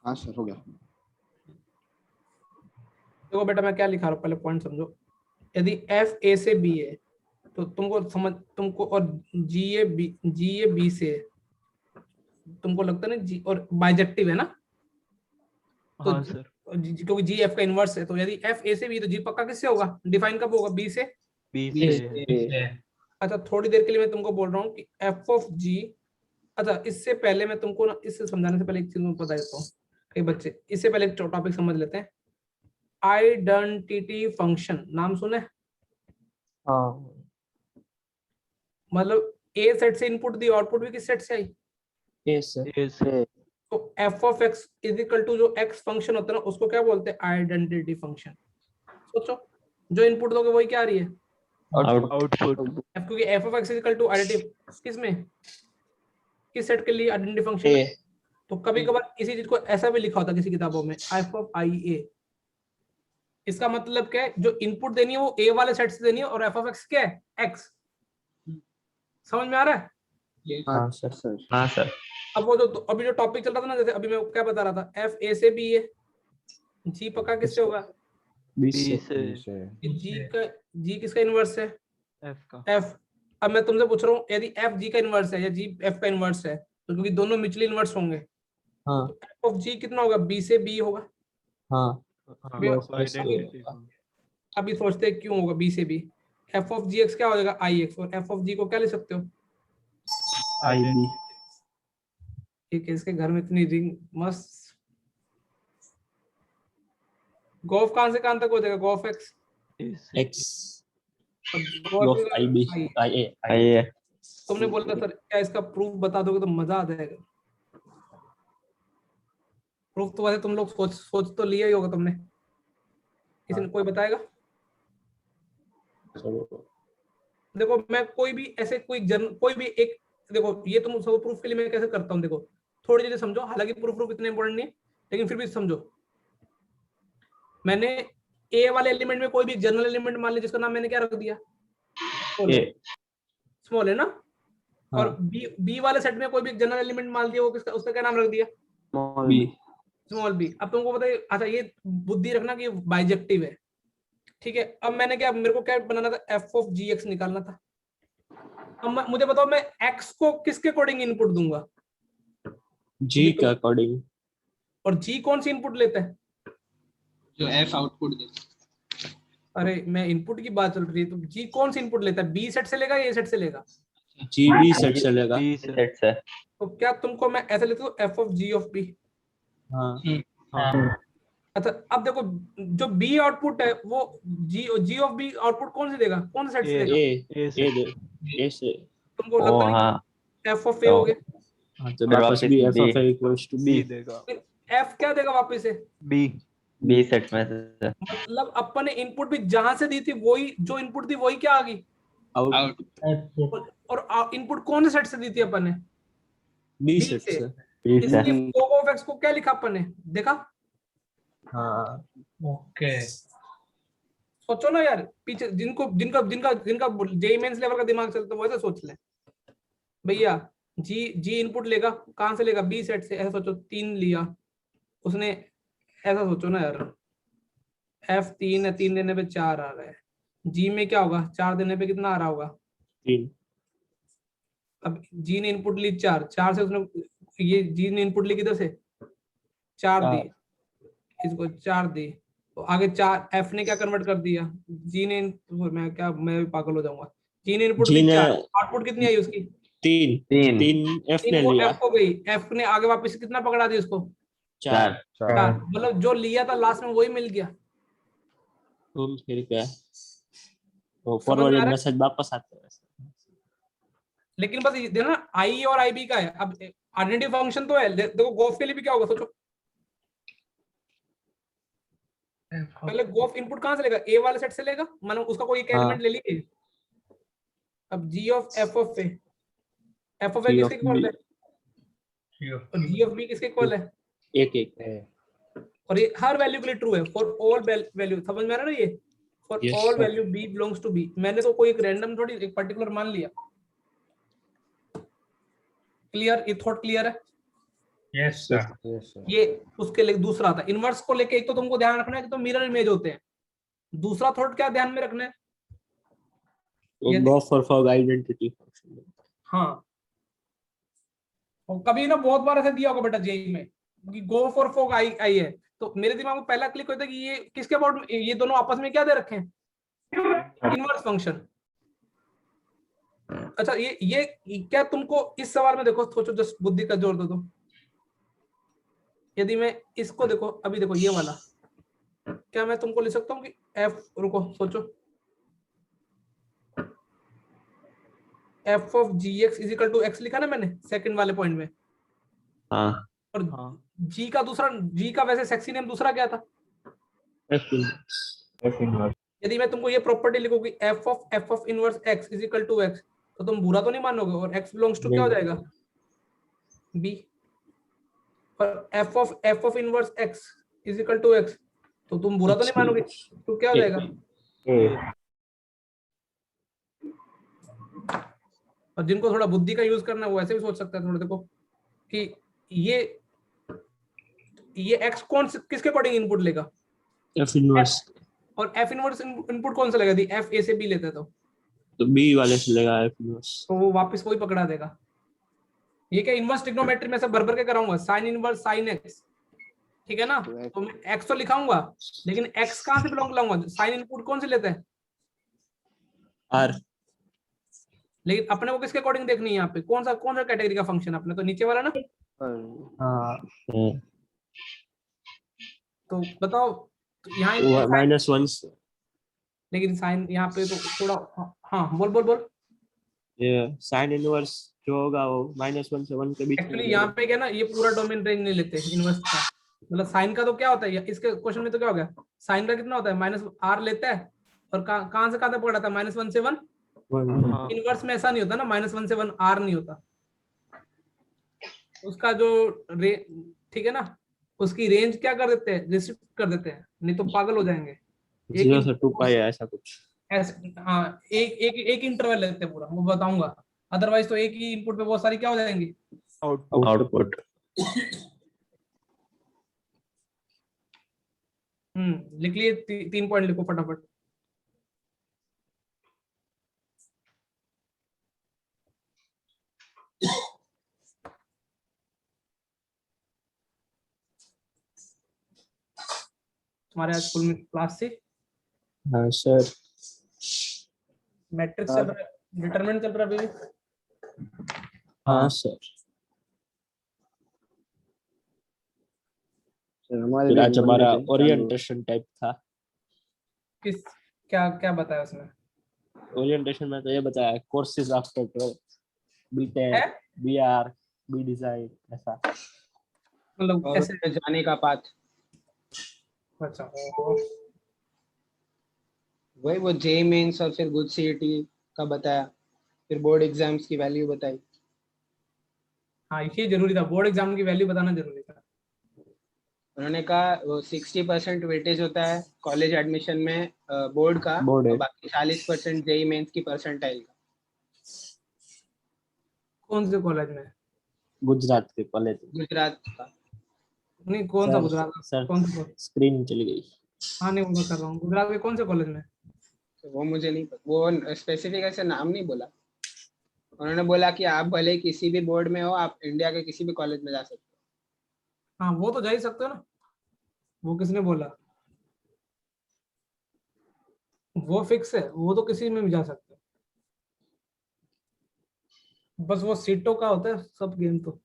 हाँ सर हो गया।
देखो बेटा मैं क्या लिखा रहा हूँ, पहले पॉइंट समझो। यदि एफ ए से बी है तो तुमको और जी ए बी से, तुमको लगता है ना जी और बाइजेक्टिव है ना, तो
हाँ सर।
क्योंकि जी एफ का इनवर्स है, तो यदि एफ ए से बी तो जी पक्का किससे होगा? डिफाइन कब होगा? बी से।
बी
yes
से।
अच्छा थोड़ी देर के लिए मैं तुमको बोल रहा हूँ कि एफ ऑफ जी, अच्छा इससे पहले मैं तुमको ना, इससे समझाने से पहले एक चीज मैं बता देता हूँ कई बच्चे, इससे पहले एक टॉपिक समझ लेते हैं। आइडेंटिटी फंक्शन नाम सुने?
हाँ
मतलब ए सेट से इनपुट दी, आउटपुट भी किस सेट से आई?
yes sir
ए से।
तो F of X is equal to जो एक्स फंक्शन होता है ना, उसको क्या बोलते हैं? Identity function. सोचो जो इनपुट दोगे वही क्या आ रही है?
आउटपुट।
क्योंकि F of X is equal to identity किस में, किस सेट के लिए? Identity function.
a
तो कभी कभार इसी चीज को ऐसा भी लिखा होता है किसी किताबों में, एफ ऑफ आई ए। इसका मतलब क्या है? जो इनपुट देनी है वो ए वाले सेट से देनी है, और एफ ऑफ एक्स क्या है? एक्स। समझ में आ रहा है?
yes
हाँ सर
सर
हाँ सर।
अब वो जो अभी जो टॉपिक चल रहा था ना, जैसे अभी मैं क्या बता रहा था, एफ ए से बी है, जी पक्का किससे होगा?
b
बी
से
से।
जी किसका इनवर्स है?
एफ का।
एफ। अब मैं तुमसे पूछ रहा हूँ यदि एफ जी का इनवर्स है या जी एफ का इनवर्स है, तो क्योंकि दोनों म्यूचुअली इनवर्स होंगे,
हाँ
तो एफ ऑफ जी कितना होगा, बी से बी होगा।
हाँ
हाँ,
बी-
F से
identity
होगा।
form.
अभी सोचते हैं क्यों होगा बी से B. F of G X क्या हो जाएगा, आई एक्स, और एफ ऑफ जी को क्या ले सकते हो,
IB
ठीक है। इसके घर में इतनी रिंग मस्त। गोफ कहां से कहां तक हो जाएगा, गोफ एक्स
Is
X
और
of IB
आई।
IA
आइए
तुमने बोला था सर क्या इसका प्रूफ बता दोगे तो मजा आ जाएगा। प्रूफ तो वैसे तुम लोग सोच तो लिया ही होगा तुमने, किसी ने कोई बताएगा।
चलो
देखो मैं कोई भी ऐसे कोई भी एक, देखो ये तुम सब प्रूफ के लिए मैं कैसे करता हूँ, देखो थोड़ी चीजें समझो, हालांकि प्रूफ इतने इंपॉर्टेंट नहीं है, लेकिन फिर भी समझो। मैंने ए वाले एलिमेंट में कोई भी जनरल एलिमेंट मान लिया जिसका नाम मैंने क्या रख दिया,
ए
स्मॉल है ना, और
हाँ
बी वाले सेट में कोई भी जनरल एलिमेंट मान लिया, वो किसका, उसका क्या नाम रख दिया,
B
स्मॉल बी। अब तुमको बताइए, अच्छा ये बुद्धि रखना कि बाइजेक्टिव है, ठीक है। अब मैंने क्या, मेरे को क्या बनाना था, एफ ऑफ जी एक्स निकालना था। अब मुझे बताओ मैं एक्स को किसके अकॉर्डिंग इनपुट दूंगा,
G के अकॉर्डिंग।
और जी कौन सी इनपुट लेता है,
जो एफ आउटपुट दे।
अरे मैं इनपुट की बात चल रही है, तो जी कौन सी इनपुट लेता है, बी सेट से लेगा या ए सेट से लेगा,
G B सेट से लेगा।
B से.
सेट से
तो क्या तुमको मैं ऐसे लेता हूँ F of G of B.
हाँ
हाँ.
अच्छा अब देखो जो बी आउटपुट है वो जी ऑफ बी आउटपुट कौन से देगा, कौन से सेट से
A.
देगा,
A
A से.
दे A से।
तुमको
ओ
लगता नहीं
हाँ
एफ ऑफ ए हो गया,
हाँ तो
फिर
वापस
वापस
भी F
B
of A equals to
B
B।
देगा.
एफ क्या देगा वापस से,
B.
बी सेट में से
मतलब अपन ने इनपुट भी जहां से दी थी वही, जो इनपुट थी वही क्या आ गई,
आउट
आउटपुट
और इनपुट कौन से सेट से दी थी अपन ने,
B
बी
सेट
से।
से।
बी से
इसकी फोग ऑफ एक्स को क्या लिखा अपन ने, देखा,
हाँ
ओके
सोचो ना यार, पीछे जिनको जिनका जिनका जिनका जेई मेंस लेवल का दिमाग चलता है वैसे सोच ले भैया। जी इनपुट लेगा कहां से लेगा, बी सेट से, ऐसा सोचो 3 लिया उसने, ऐसा सोचो ना यार, एफ 3 है, 3 देने पे 4 आ रहा है, जी में क्या होगा, 4 देने पे कितना आ रहा होगा,
3।
अब जी ने इनपुट ली 4 से उसने, ये जी ने इनपुट ली किधर से, 4 दी, इसको 4 दी, तो आगे 4 एफ ने क्या कन्वर्ट कर दिया, जी ने, मैं भी पागल हो जाऊंगा, जी ने इनपुट
G
दी
ने
4, आउटपुट कितनी आई उसकी,
3
तीन
3 F
3
ने
वो
लिया
एफ हो गई, एफ ने आगे वापस कितना पकड़ा दिया उसको,
4।
4, मतलब जो लिया था लास्ट में वही मिल गया,
तो फिर क्या तो
समझ में आ
फॉरवर्डेड
रहा है?
मैसेज वापस आता है।
लेकिन बस ये देखना आई और आई बी का है, अब आइडेंटिटी फंक्शन तो है, देखो गोफ के लिए भी क्या होगा सोचो, पहले गोफ इनपुट कहां से लेगा, ए वाले सेट से लेगा, मानो उसका कोई एक
हाँ।
एलिमेंट ले लीजिए। अब G of F of A, F of A
G
किसके
of
इक्वल
B
है, और जी ऑफ बी किसके इक्वल है,
1
और ये हर वैल्यू के लिए ट्रू है, फॉर ऑल वैल्यू, समझ में आ रहा है ना, ये for
Yes,
all
sir.
Value B belongs to B, मैंने तो कोई एक रैंडम थोड़ी एक पर्टिकुलर मान लिया। क्लियर, ये थॉट क्लियर है,
यस सर
ये उसके लिए दूसरा था इनवर्स को लेके, एक तो तुमको ध्यान रखना है कि तो मिरर इमेज होते हैं, दूसरा थॉट क्या ध्यान में रखना है,
तो go for fog identity function.
हाँ, और कभी ना बहुत बार ऐसा दिया होगा बेटा जेई में कि गो फॉर फोग आई आई है, तो मेरे दिमाग में पहला क्लिक होता है कि ये किसके अबाउट, ये दोनों आपस में क्या दे रखे हैं, इनवर्स फंक्शन। अच्छा ये क्या तुमको इस सवाल में देखो, सोचो, जस्ट बुद्धि का जोर दो तो, यदि मैं इसको देखो, अभी देखो ये वाला, क्या मैं तुमको लिख सकता हूँ कि एफ, रुको सोचो, F of G X is equal to X लिखा ना मैंने सेकंड वाले पॉइंट में,
हाँ
और
हाँ.
जी का दूसरा, जी का वैसे सेक्सी नेम दूसरा क्या था,
F inverse।
यदि मैं तुमको ये प्रॉपर्टी लिखूंगी F of inverse X is equal to X, तो तुम बुरा तो नहीं मानोगे, और एक्स बिलोंग्स टू क्या हो जाएगा, बी, और F of inverse X is equal to X, तो तुम बुरा तो नहीं मानोगे, तो क्या हो जाएगा, और जिनको थोड़ा बुद्धि का यूज करना है वो ऐसे भी सोच सकता है थोड़ा, देखो कि ये एक्स किसके अकॉर्डिंग इनपुट लेगा,
F inverse।
और एफ इनवर्स इनपुट कौन सा लेगा, एफ ए से बी लेता है तो
तो बी वाले से लगा एफ इनवर्स।
तो वो वापस वही पकड़ा देगा। ये क्या इनवर्स ट्रिग्नोमेट्री में से भर भर के कराऊंगा, साइन इनवर्स साइन एक्स, ठीक है ना। तो मैं एक्स तो लिखाऊंगा, लेकिन एक्स कहां से बिलोंग लाऊंगा, साइन इनपुट कौन से लेते हैं,
आर।
लेकिन अपने को किसके अकॉर्डिंग देखनी है यहाँ पे, कौन सा कैटेगरी का फंक्शन अपने, तो नीचे वाला ना।
हाँ
तो बताओ, तो यहाँ
-1 से
लेकिन साइन यहाँ पे तो थोड़ा, हाँ बोल बोल बोल।
ये साइन इनवर्स जो होगा वो -1 से 1 के बीच में
एक्चुअली यहाँ पे क्या ना, ये पूरा डोमेन रेंज नहीं लेते इनवर्स का, मतलब साइन का तो क्या होता है, इसके क्वेश्चन में तो क्या हो गया, साइन का कितना होता है -r लेता है, और कहाँ से कहाँ तक पकड़ा था, -1 से 1।
हाँ
इनवर्स में ऐसा नहीं होता ना, -1 से 1 r नहीं होता उसका जो ठीक है ना, उसकी रेंज क्या कर देते हैं, रिस्ट्रिक्ट कर देते हैं, नहीं तो पागल हो जाएंगे।
0 से 2 पाई ऐसा कुछ।
हाँ, एक इंटरवल लेते हैं पूरा, वो बताऊंगा, अदरवाइज तो एक ही इनपुट पे बहुत सारी क्या हो जाएंगी,
आउटपुट।
लिख लिए 3 पॉइंट लिखो फटाफट। तुम्हारे आज स्कूल में क्लास थी,
हाँ सर।
मैट्रिक्स चल रहा है, डिटरमिनेंट चल रहा है अभी भी।
हाँ सर।
हमारे
फिर
भी
आज हमारा
Monday से
ओरिएंटेशन टाइप था।
किस क्या क्या बताया उसमें,
ओरिएंटेशन में तो ये बताया कोर्सेज आफ्टर 12 बीटेक,
है
बीआर, बी डिजाइन ऐसा।
मतलब
और
कैसे,
उसमें जाने का पाथ,
अच्छा
वही वो जे मेंस और फिर गुड सीईटी का बताया, फिर बोर्ड एग्जाम्स की वैल्यू बताई।
हाँ ये जरूरी था, बोर्ड एग्जाम की वैल्यू बताना जरूरी था।
उन्होंने कहा वो 60% वेटेज होता है कॉलेज एडमिशन में बोर्ड का,
बोर्ड है।
और बाकी 40% जेई मेंस की परसेंटाइल का।
कौन से कॉलेज में,
गुजरात के कॉलेज।
गुजरात का।
नहीं कौन सा
सर
गुजरात,
सर
कौन सा कॉलेज?
स्क्रीन चली गई।
हाँ नहीं वो कर रहा हूँ, गुजरात के कौन से कॉलेज में,
तो वो मुझे नहीं पता, वो स्पेसिफिक ऐसे नाम नहीं बोला। उन्होंने बोला कि आप भले ही किसी भी बोर्ड में हो, आप इंडिया के किसी भी कॉलेज में जा सकते हो।
हाँ वो तो जा ही सकते हो ना, वो किसने बोला, वो फिक्स है, वो तो किसी में भी जा सकते हो, बस वो सीटों का होता है सब गेम तो।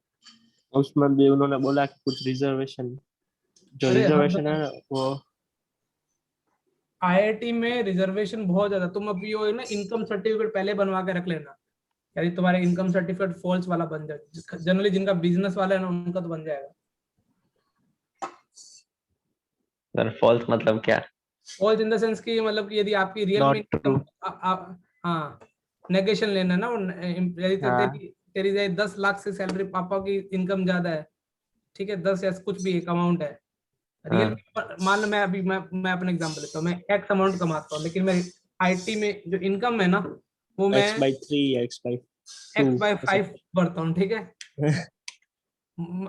उसमें भी उन्होंने बोला कि कुछ रिजर्वेशन, जो
अरे
रिजर्वेशन है वो
आईआईटी में रिजर्वेशन बहुत ज्यादा, तुम अभी वो है ना इनकम सर्टिफिकेट पहले बनवा के रख लेना, यदि तुम्हारे इनकम सर्टिफिकेट फॉल्स वाला बन जाए, जनरली जिनका बिजनेस वाला है ना उनका तो बन जाएगा।
सर फॉल्स मतलब क्या?
फॉल्स इन द सेंस की मतलब कि यदि आपकी रियल में
Not true.
हाँ नेगेशन लेना ना, यदि
हाँ।
तेरी 10 लाख से सैलरी, पापा की इनकम ज्यादा है, ठीक है 10 या कुछ भी एक अमाउंट है, रियल मान लो, मैं अभी मैं अपना एग्जांपल लेता हूँ, मैं एक्स अमाउंट कमाता हूँ, लेकिन मैं आईटी में जो इनकम है ना वो मैं
x/3 या x/2
x/5 भरता हूँ, ठीक है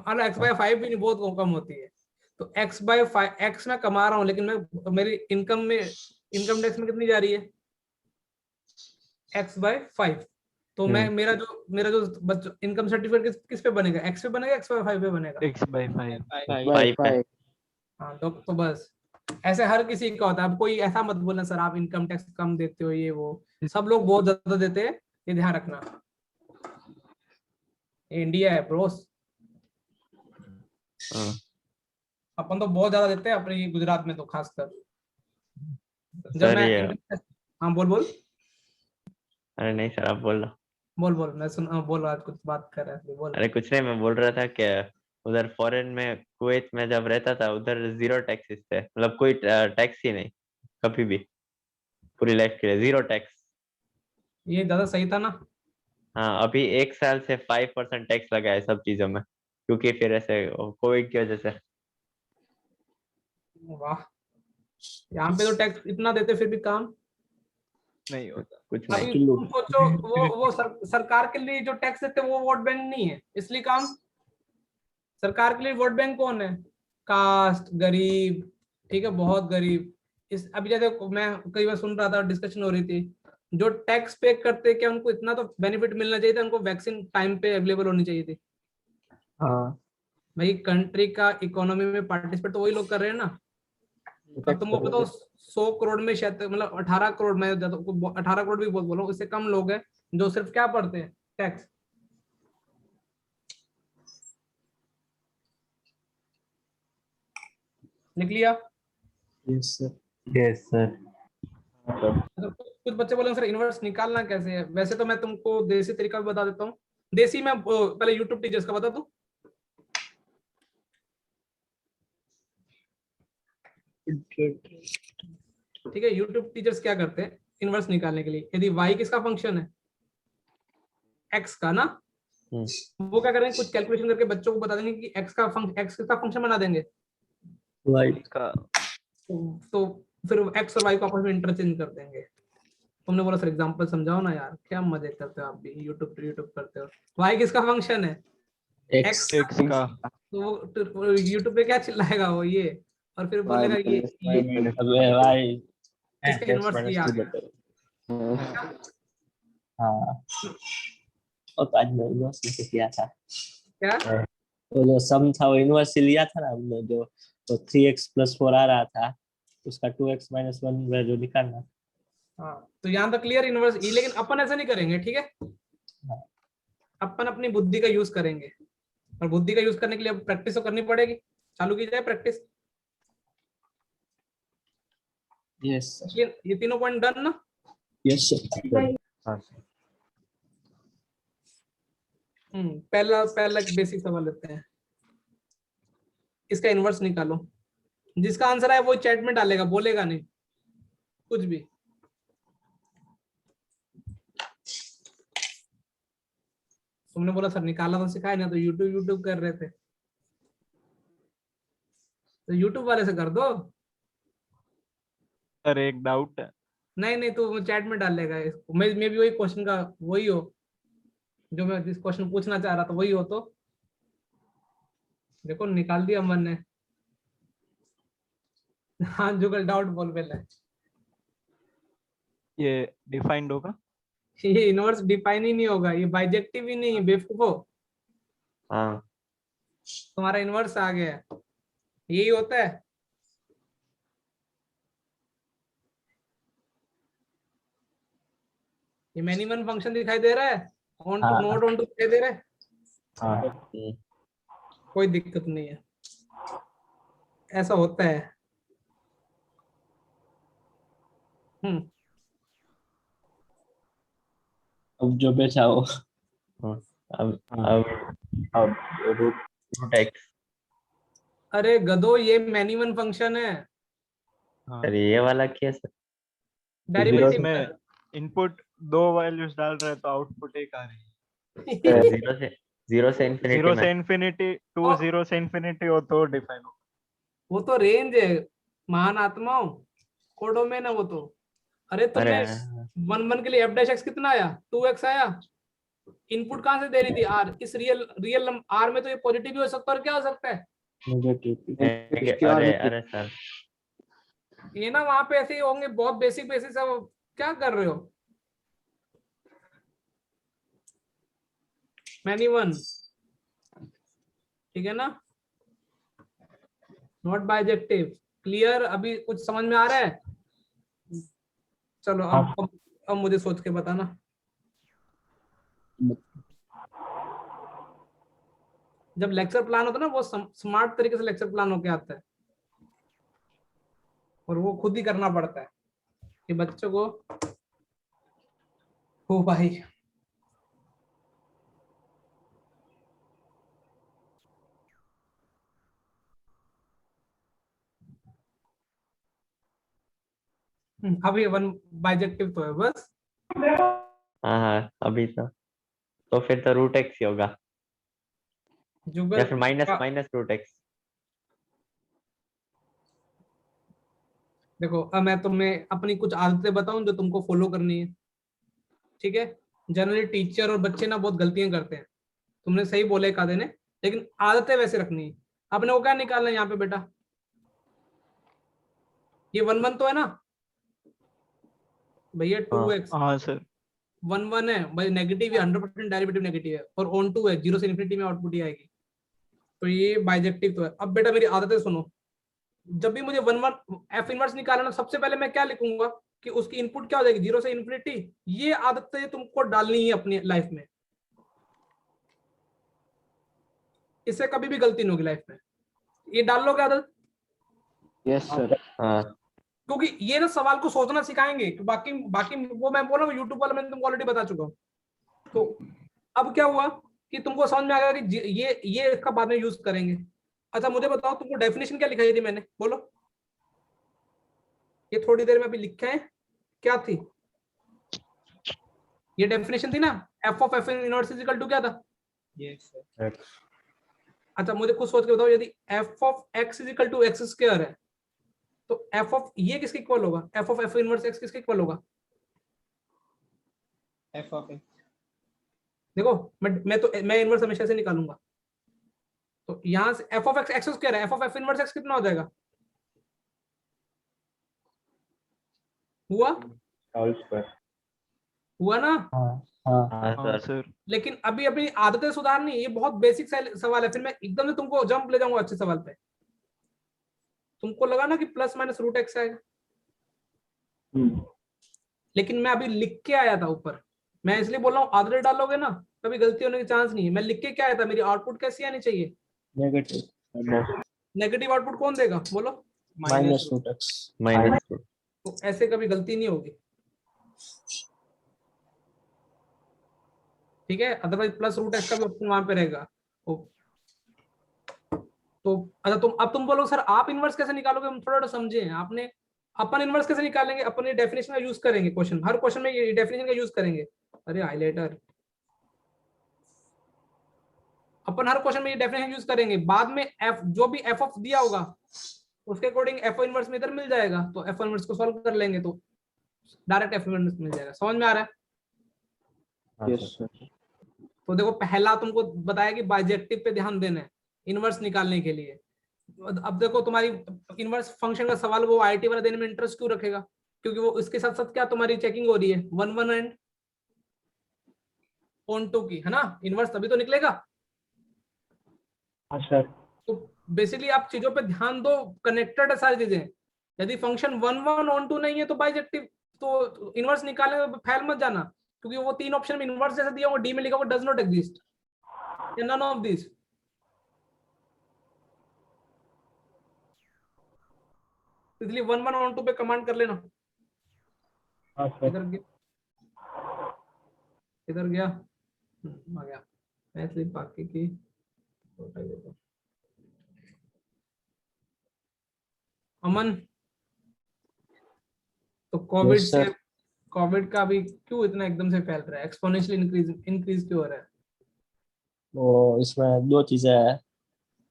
अरे x/5 भी नहीं, बहुत कम होती है, तो x/5 x मैं कमा रहा हूँ, लेकिन मैं मेरी इनकम में इनकम टैक्स में कितनी जा रही है, x/5। तो मैं मेरा जो इनकम सर्टिफिकेट किस पे बनेगा, x पे बनेगा, x/5 पे बनेगा,
x/5.
5
हाँ तो बस ऐसे हर किसी का होता है। अब कोई ऐसा मत बोलना सर आप इनकम टैक्स कम देते हो, ये वो, सब लोग बहुत ज्यादा देते हैं, ये ध्यान रखना, इंडिया है ब्रोस, अपन तो बहुत ज्यादा देते हैं अपने गुजरात में तो खासकर। जब
सर
मैं
ये
हाँ बोल बोल
अरे नहीं सर आप बोल लो।
बोल मैं सुन बोल, आज कुछ बात कर रहे थे, बोल।
अरे कुछ नहीं, मैं बोल रहा था कि उधर फॉरेन में कुवैत में जब रहता था उधर 0 टैक्सेस थे, मतलब कोई टैक्स ही नहीं कभी भी, पूरी लाइफ के लिए 0 टैक्स।
ये ज्यादा सही था ना।
हाँ अभी 1 साल से 5% टैक्स लगा है सब चीजों में, क्योंकि फिर ऐसे कोविड की वजह से।
वाह, यहाँ पे तो टैक्स इतना देते फिर भी काम
नहीं होता।
कुछ
अभी
नहीं।
तुम सोचो, वो सरकार के लिए जो टैक्स देते हैं वो वोट बैंक नहीं है, इसलिए काम, सरकार के लिए वोट बैंक कौन है, कास्ट, गरीब, ठीक है बहुत गरीब। इस अभी जैसे मैं कई बार सुन रहा था, डिस्कशन हो रही थी, जो टैक्स पे करते हैं, क्या उनको इतना तो बेनिफिट मिलना चाहिए था, उनको वैक्सीन टाइम पे अवेलेबल होनी चाहिए थी।
हाँ
भाई कंट्री का इकोनॉमी में पार्टिसिपेट तो वही लोग कर रहे हैं ना। अब तुमको बताओ 100 करोड़ में शायद मतलब 18 करोड़, मैं 18 करोड़ भी बहुत बोलो, इससे कम लोग हैं जो सिर्फ क्या पढ़ते हैं, टैक्स। लिख लिया?
Yes sir.
Yes sir.
कुछ बच्चे बोलेंगे सर इनवर्स निकालना कैसे है। वैसे तो मैं तुमको देसी तरीका भी बता देता हूँ। देसी मैं पहले यूट्यूब टीचर्स का बता दूं। ठीक है, यूट्यूब टीचर्स क्या करते हैं इनवर्स निकालने के लिए, यदि y किसका फंक्शन है, x का ना, वो क्या करेंगे, कुछ कैलकुलेशन करके बच्चों को बता देंगे कि x किसका फंक्शन बना देंगे।
इसका
तो फिर x और y को आपस में इंटरचेंज कर देंगे। तुमने बोला सर एग्जांपल समझाओ ना यार, क्या मजे करते हो आप भी, यूट्यूब करते हो। y किसका फंक्शन है,
एक्स
का
तो यूट्यूब पे क्या चिल्लाएगा वो ये, और फिर बोलेगा ये
अबे भाई
इसका इनवर्स ये आ गया।
हाँ और तो आज मैं इनवर्स में किया था।
क्या
वो जो सम था वो इनवर्स से लिया था ना हमने, जो तो 3x + 4 आ रहा था, उसका 2x - 1 जो निकालना।
हाँ, तो यहाँ तक क्लियर इनवर्स ई। लेकिन अपन ऐसा नहीं करेंगे, ठीक है, अपन अपनी बुद्धि का यूज करेंगे, और बुद्धि का यूज करने के लिए अब प्रैक्टिस तो करनी पड़ेगी। चालू की जाए प्रैक्टिस।
यस
ये तीनों पॉइंट डन ना।
Yes sir.
पहला एक बेसिक सवाल लेते हैं, इसका इनवर्स निकालो। जिसका आंसर है वो चैट में डालेगा, बोलेगा नहीं कुछ भी। तुमने बोला सर निकाला तो सिखाया ना, तो यूट्यूब कर रहे थे, तो यूट्यूब वाले से कर दो।
सर एक डाउट है।
नहीं तो चैट में डाल लेगा इसको। मैं भी वही क्वेश्चन का वही हो, जो मैं जिस क्वेश्चन पूछना चाह रहा था वही हो। तो देखो निकाल दिया अमन ने। हाँ जुगल डाउट बोल पहले।
ये डिफाइंड होगा?
ये इनवर्स डिफाइन ही नहीं होगा, ये बाइजेक्टिव ही नहीं है बेवकूफो।
हाँ
तुम्हारा इनवर्स आ गया, यही होता है। ये मैनीमन फंक्शन दिखाई दे रहा है, onto not onto दिखाई दे रहा है, कोई दिक्कत नहीं है, ऐसा होता है।
अब जो बेचा वो
अब रूट एक्स।
अरे गधो, ये मैनीमन फंक्शन है,
सर ये वाला क्या सर?
डेरिवेटिव
इसमें इनपुट 2 वैल्यूज डाल रहे हैं तो आउटपुट एक आ रही है।
जीरो से इंफिनिटी
0
में।
से इन्फिनिटी 2 0 से इन्फिनिटी हो तो डिफाइन हो।
वो तो रेंज है महान आत्माओं, कोडोमेन है वो तो। अरे तुमने
अरे
1 के लिए एफ डैश एक्स कितना आया, 2x आया। इनपुट कहां से दे रही थी, आर। इस रियल आर में तो ये पॉजिटिव भी हो सकता है और क्या हो सकता है,
अरे सर
ये ना वहां पे ऐसे ही होंगे, बहुत बेसिक बेसिक सब। क्या कर रहे हो, मैनी वन, ठीक है ना, नॉट बाइजेक्टिव। क्लियर, अभी कुछ समझ में आ रहा है? चलो अब मुझे सोच के बताना। जब लेक्चर प्लान होता है ना, वो स्मार्ट तरीके से लेक्चर प्लान होके आता है, और वो खुद ही करना पड़ता है कि बच्चों को हो भाई। अभी वन बाइजेक्टिव तो है बस।
हाँ अभी तो फिर तो रूट एक्स ही होगा,
जुगल
या फिर माइनस रूट एक्स।
देखो, अब मैं तुम्हें अपनी कुछ आदतें बताऊं जो तुमको फॉलो करनी है, ठीक है। जनरली टीचर और बच्चे ना बहुत गलतियां करते हैं, तुमने सही बोला एक आधे ने, लेकिन आदतें वैसे रखनी है। अपने को क्या निकालना है यहाँ पे बेटा, ये 1 1 तो है ना, भैया 2x
हाँ सर
1 1 है भाई, नेगेटिव है, 100% डेरिवेटिव नेगेटिव है, और ऑन टू है, 0 से इन्फिनिटी में आउटपुट ही आएगी, तो ये बाइजेक्टिव तो है। अब बेटा मेरी आदतें सुनो, जब भी मुझे 1 1 एफ इनवर्स निकालना, सबसे पहले मैं क्या लिखूंगा कि उसकी इनपुट क्या हो जाएगी, 0 से इन्फिनिटी। ये आदतें तुमको डालनी है अपनी लाइफ में, इससे कभी भी गलती नहीं होगी लाइफ में, ये डाल लो क्या आदत,
यस सर।
हाँ
क्योंकि ये ना सवाल को सोचना सिखाएंगे। बाकी बाकी वो मैं बोल रहा हूँ यूट्यूब वाला, मैंने तुमको ऑलरेडी बता चुका हूँ। तो अब क्या हुआ कि तुमको समझ में आ गया कि ये इसका बाद में यूज करेंगे। अच्छा मुझे बताओ तुमको डेफिनेशन क्या लिखाई थी मैंने, बोलो, ये थोड़ी देर में अभी लिखा है, क्या थी ये डेफिनेशन थी ना, F of F inverse is equal to क्या था।
Yes sir.
अच्छा मुझे खुद सोच के बताओ, यदि F of X is equal to X square है, तो एफ ऑफ ये किसके इक्वल होगा, F of F inverse X किसके इक्वल होगा।
एफ ऑफ एक्स,
देखो मैं इनवर्स हमेशा से निकालूंगा, तो यहां से F of X X square है, F of F inverse X कितना हो जाएगा, हुआ
होल स्क्वायर।
हुआ ना।
हाँ
हाँ
सर
सर
लेकिन अभी अपनी आदतें सुधारनी, ये बहुत बेसिक सवाल है, फिर मैं एकदम से तुमको जंप ले जाऊंगा अच्छे सवाल पे। तुमको लगा ना कि प्लस माइनस रूट एक्स आएगा, लेकिन मैं अभी लिख के आया था ऊपर, मैं इसलिए बोल रहा हूँ आदतें डालोगे ना कभी गलती होने की चांस नहीं है। मैं लिख के क्या आया था, मेरी आउटपुट कैसी आनी चाहिए,
नेगेटिव
नेगेटिव आउटपुट कौन देगा बोलो,
माइनस रूट एक्स।
माइनस
तो ऐसे कभी गलती नहीं होगी, ठीक है। अदरवाइज प्लस रूट एक्स का भी ऑप्शन वहां पे रहेगा। तो अच्छा तुम बोलो सर आप इनवर्स कैसे निकालोगे, हम थोड़ा समझे आपने। अपन इनवर्स कैसे निकालेंगे, अपन ये डेफिनेशन का यूज करेंगे, क्वेश्चन हर क्वेश्चन में ये डेफिनेशन का यूज करेंगे। अरे हाइलाइटर, अपन हर क्वेश्चन में ये डेफिनेशन यूज करेंगे, बाद में एफ जो भी एफ ऑफ दिया होगा उसके अकॉर्डिंग एफ इनवर्स में इधर मिल जाएगा, तो एफ इनवर्स को सॉल्व कर लेंगे तो डायरेक्ट एफ इनवर्स मिल जाएगा। समझ में आ रहा है।
Yes sir.
तो देखो पहला तुमको बताया कि बाइजेक्टिव पे ध्यान देना है इनवर्स निकालने के लिए। अब देखो तुम्हारी इनवर्स फंक्शन का सवाल वो आईटी वाला देने में इंटरेस्ट क्यों रखेगा, क्योंकि वो इसके साथ साथ क्या तुम्हारी चेकिंग हो रही है 1 1 एंड ऑन टू की, है ना। इनवर्स तभी तो निकलेगा।
हाँ सर।
तो बेसिकली आप चीजों पे ध्यान दो, कनेक्टेड है सारी चीजें। यदि फंक्शन 1 1 ऑन टू नहीं है तो बाइजेक्टिव, तो इनवर्स निकालने में फैल मत जाना, क्योंकि वो तीन ऑप्शन में इनवर्स जैसा दिया होगा, डी में लिखा होगा डज नॉट एग्जिस्ट या नन ऑफ दिस। इसलिए 1 1 ऑन टू पे कमांड कर लेना।
हाँ सर।
इधर गया आ गया, मैं इसलिए बाकी की अमन। तो कोविड
Yes,
से
sir.
कोविड का अभी क्यों इतना एकदम से फैल रहा है, एक्सपोनेंशियल इंक्रीज क्यों हो रहा है।
तो इसमें दो चीजें हैं,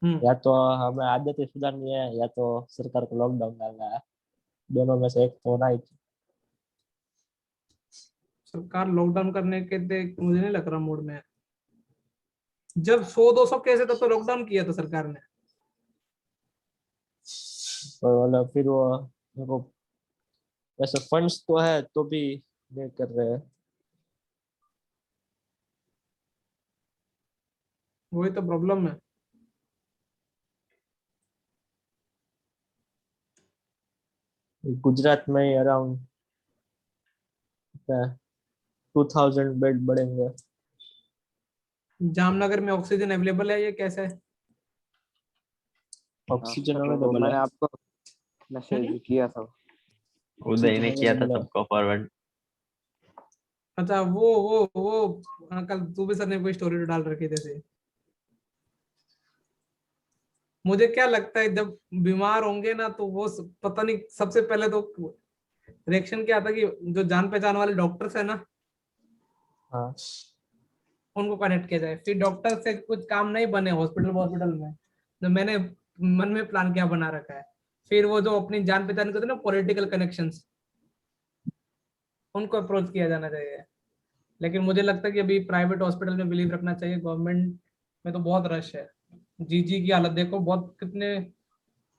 हम्म,
या तो हमें आदतें सुधारनी है या तो सरकार को लॉकडाउन डालना है, दोनों में से एक तो होना ही चाहिए।
सरकार लॉकडाउन करने के मुझे नहीं लग रहा मूड में है। जब 100-200 केस है तब तो लॉकडाउन किया था सरकार ने।
और मतलब फिर वो वैसे फंड्स तो है तो भी नहीं कर रहे हैं।
वही तो प्रॉब्लम है।
गुजरात में ही अराउंड 2000 बेड बढ़ेंगे।
जामनगर में ऑक्सीजन अवेलेबल है, ये कैसा है।
ऑक्सीजन
तो
अवेलेबल
मैंने
है।
आपको मैसेज किया था।
उदय ने किया था सबको फॉरवर्ड।
अच्छा वो कल तू सर ने कोई स्टोरी डाल रखी जैसे। मुझे क्या लगता है जब बीमार होंगे ना तो वो पता नहीं सबसे पहले तो रिएक्शन क्या आता कि जो जान पहचान वाले डॉक्टर्स है ना
हाँ
उनको कनेक्ट किया जाए, फिर डॉक्टर से कुछ काम नहीं बने हॉस्पिटल में तो मैंने मन में प्लान क्या बना रखा है, फिर वो जो अपनी जान पहचान करते ना पॉलिटिकल कनेक्शंस, उनको अप्रोच किया जाना चाहिए। लेकिन मुझे लगता है कि अभी प्राइवेट हॉस्पिटल में बिलीव रखना चाहिए, गवर्नमेंट में तो बहुत रश है। जीजी की हालत देखो, बहुत कितने,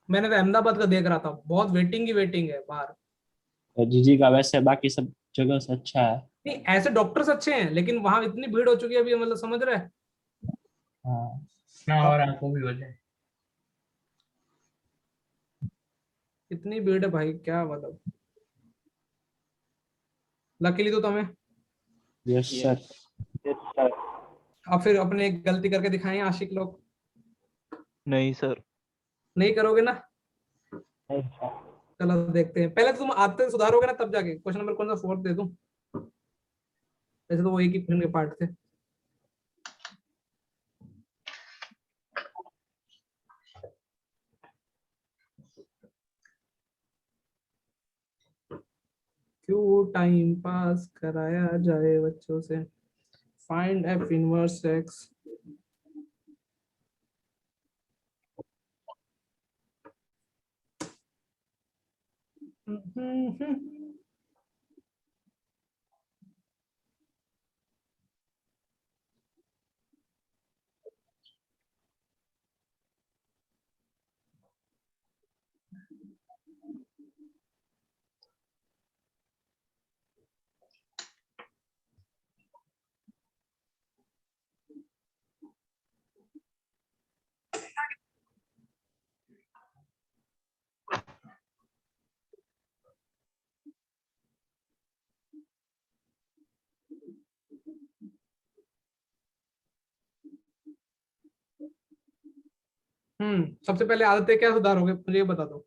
मैंने तो अहमदाबाद का देख रहा था, बहुत वेटिंग ही वेटिंग है बाहर।
जीजी का वैसे बाकी सब जगह से अच्छा है।
नहीं ऐसे डॉक्टर्स अच्छे हैं, लेकिन वहां इतनी भीड़ हो चुकी है अभी, मतलब समझ रहे हैं।
हाँ
ना और आपको भी हो जाए।
इतनी भीड़ है भाई, क्या मतलब। लकीली तो तुम्हें।
Yes sir.
Yes sir.
अब फिर अपने एक गलती करके दिखाएं आशिक लोग।
नहीं सर।
नहीं करोगे ना?
नहीं सर।
चलो देखते हैं, पहले तो तुम आते सुधारोगे ना, तब जाके क्वेश्चन नंबर कौन सा 4 दे दूं। वैसे तो वो एक ही क्वेश्चन के पार्ट थे। क्यों टाइम पास कराया जाए बच्चों से। Find F inverse x. सबसे पहले आदतें क्या सुधारोगे मुझे ये बता दो।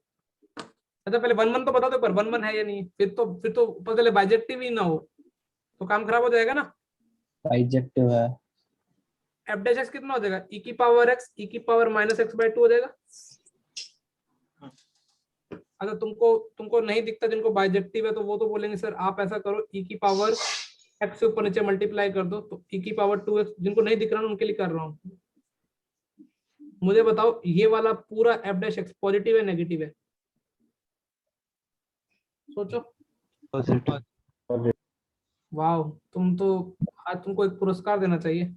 अच्छा पहले 1 1 तो बता दो, पर 1 1 है या नहीं, फिर तो पहले बाइजेक्टिव ही ना हो तो काम खराब हो जाएगा ना।
बाइजेक्टिव है।
एफ डैश एक्स कितना हो जाएगा, e की पावर x e की पावर -x/2 हो जाएगा। अगर तुमको नहीं दिखता जिनको बाइजेक्टिव है, तो वो तो बोलेंगे सर आप ऐसा करो e की पावर x से ऊपर नीचे मल्टीप्लाई कर दो, तो e की पावर 2x। जिनको नहीं दिख रहा ना उनके लिए कर रहा हूँ। मुझे बताओ ये वाला पूरा एफ डैश एक्स पॉजिटिव है नेगेटिव है? सोचो।
पॉजिटिव।
वाह, तुम तो आज तुमको एक पुरस्कार देना चाहिए।